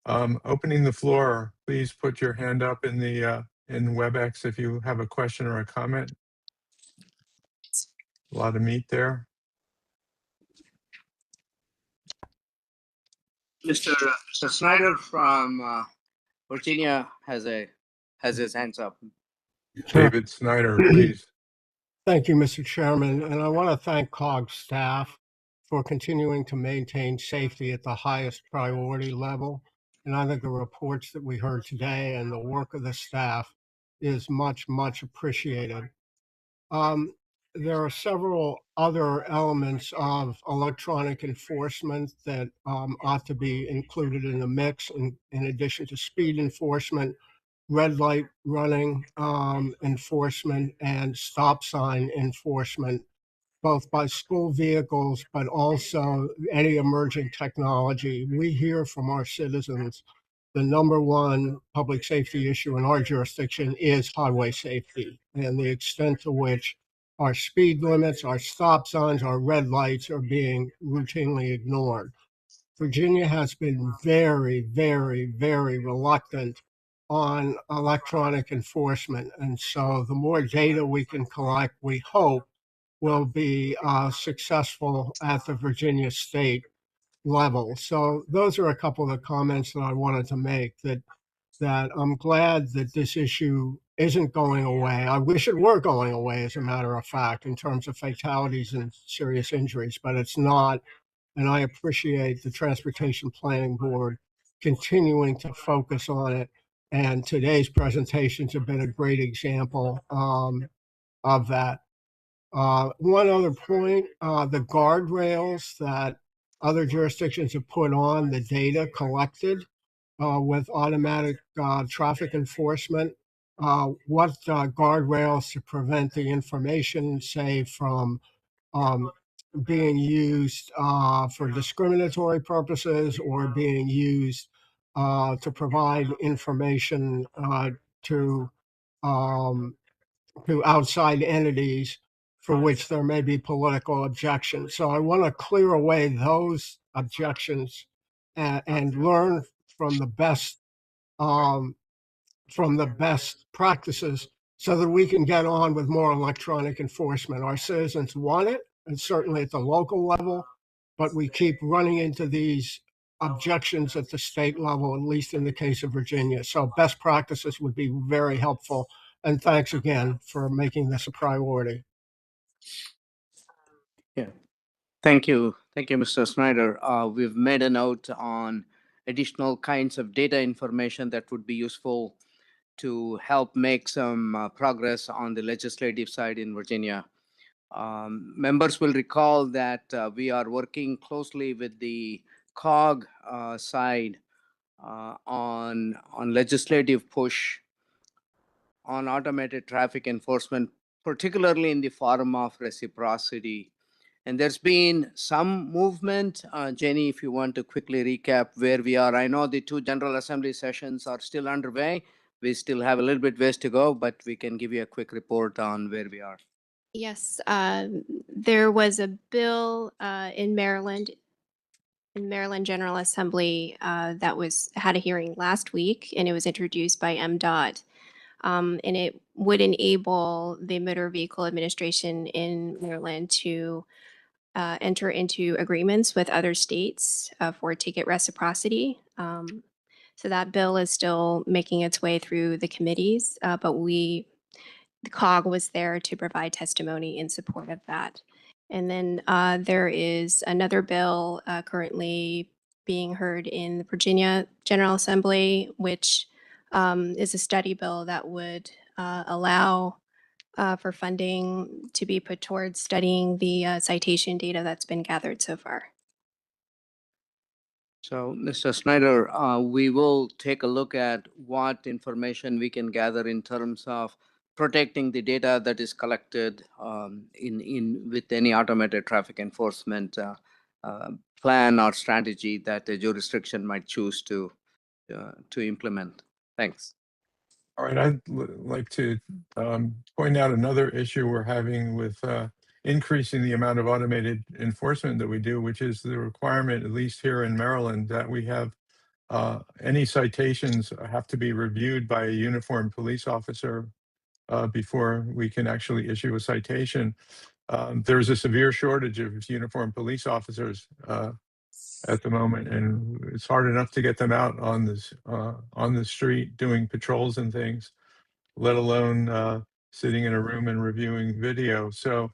Opening the floor, please put your hand up in the in WebEx if you have a question or a comment. A lot of meat there. Mr. Snyder from Virginia has his hands up. David Snyder, please. Thank you, Mr. Chairman, and I want to thank COG staff for continuing to maintain safety at the highest priority level. And I think the reports that we heard today and the work of the staff is much, much appreciated. There are several other elements of electronic enforcement that ought to be included in the mix, in addition to speed enforcement, red light running enforcement, and stop sign enforcement, both by school vehicles, but also any emerging technology. We hear from our citizens the number one public safety issue in our jurisdiction is highway safety, and the extent to which our speed limits, our stop signs, our red lights are being routinely ignored. Virginia has been very, very, very reluctant on electronic enforcement. And so the more data we can collect, we hope will be successful at the Virginia state level. So those are a couple of the comments that I wanted to make, that I'm glad that this issue isn't going away. I wish it were going away, as a matter of fact, in terms of fatalities and serious injuries, but it's not. And I appreciate the Transportation Planning Board continuing to focus on it. And today's presentations have been a great example of that. One other point, the guardrails that other jurisdictions have put on the data collected with automatic traffic enforcement, what guardrails to prevent the information, say, from being used for discriminatory purposes or being used to provide information to um, to outside entities for which there may be political objections. So I want to clear away those objections and learn from the best um, practices so that we can get on with more electronic enforcement. Our citizens want it, and certainly at the local level, but we keep running into these objections at the state level, at least in the case of Virginia. So best practices would be very helpful. And thanks again for making this a priority. Yeah. Thank you. Thank you, Mr. Snyder. We've made a note on additional kinds of data information that would be useful to help make some progress on the legislative side in Virginia. Members will recall that we are working closely with the COG side on legislative push on automated traffic enforcement, particularly in the form of reciprocity. And there's been some movement. Jenny, if you want to quickly recap where we are. I know the 2 General Assembly sessions are still underway. We still have a little bit ways to go, but we can give you a quick report on where we are. Yes, there was a bill in Maryland General Assembly that had a hearing last week, and it was introduced by MDOT. And it would enable the Motor Vehicle Administration in Maryland to enter into agreements with other states for ticket reciprocity. So that bill is still making its way through the committees, but the COG was there to provide testimony in support of that. And then there is another bill currently being heard in the Virginia General Assembly, which is a study bill that would allow for funding to be put towards studying the citation data that's been gathered so far. So, Mr. Snyder, we will take a look at what information we can gather in terms of protecting the data that is collected with any automated traffic enforcement plan or strategy that the jurisdiction might choose to implement. Thanks. All right, I'd like to point out another issue we're having with increasing the amount of automated enforcement that we do, which is the requirement, at least here in Maryland, that we have any citations have to be reviewed by a uniformed police officer before we can actually issue a citation. There's a severe shortage of uniformed police officers at the moment, and it's hard enough to get them out on the street doing patrols and things, let alone sitting in a room and reviewing video. So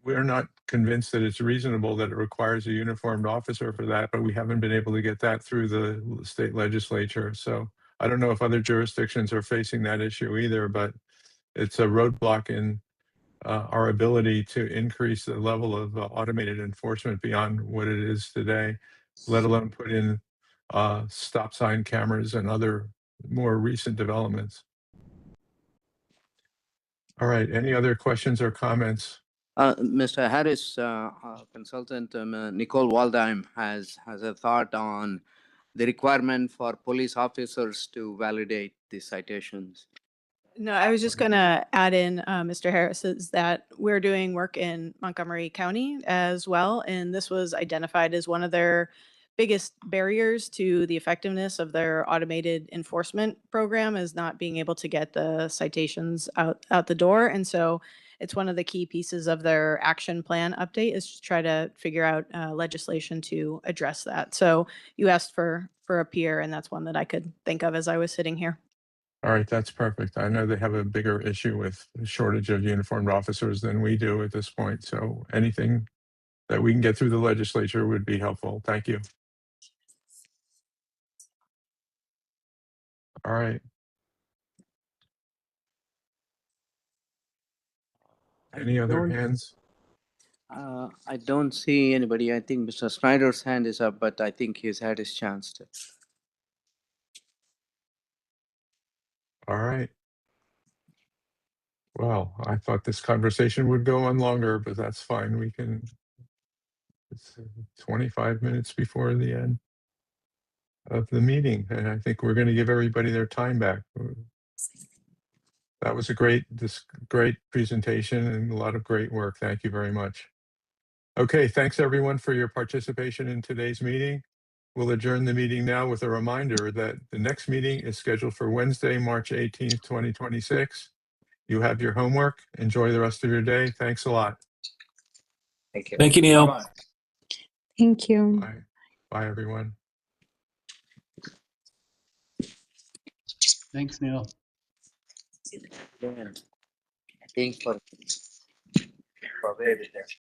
we're not convinced that it's reasonable that it requires a uniformed officer for that, but we haven't been able to get that through the state legislature. So I don't know if other jurisdictions are facing that issue either, but it's a roadblock in our ability to increase the level of automated enforcement beyond what it is today, let alone put in stop sign cameras and other more recent developments. All right, any other questions or comments? Mr. Harris, consultant Nicole Waldheim has a thought on the requirement for police officers to validate the citations. No, I was just going to add in, Mr. Harris, is that we're doing work in Montgomery County as well. And this was identified as one of their biggest barriers to the effectiveness of their automated enforcement program, is not being able to get the citations out the door. And so it's one of the key pieces of their action plan update is to try to figure out legislation to address that. So you asked for a peer, and that's one that I could think of as I was sitting here. All right, that's perfect. I know they have a bigger issue with the shortage of uniformed officers than we do at this point. So anything that we can get through the legislature would be helpful. Thank you. All right. Any other hands? I don't see anybody. I think Mr. Snyder's hand is up, but I think he's had his chance to. All right. Well, I thought this conversation would go on longer, but that's fine. We can, it's 25 minutes before the end of the meeting, and I think we're going to give everybody their time back. That was a great presentation and a lot of great work. Thank you very much. Okay, thanks everyone for your participation in today's meeting. We'll adjourn the meeting now with a reminder that the next meeting is scheduled for Wednesday, March 18th, 2026. You have your homework. Enjoy the rest of your day. Thanks a lot. Thank you. Thank you, Neil. Bye-bye. Thank you. Bye. Bye, everyone. Thanks, Neil. I think for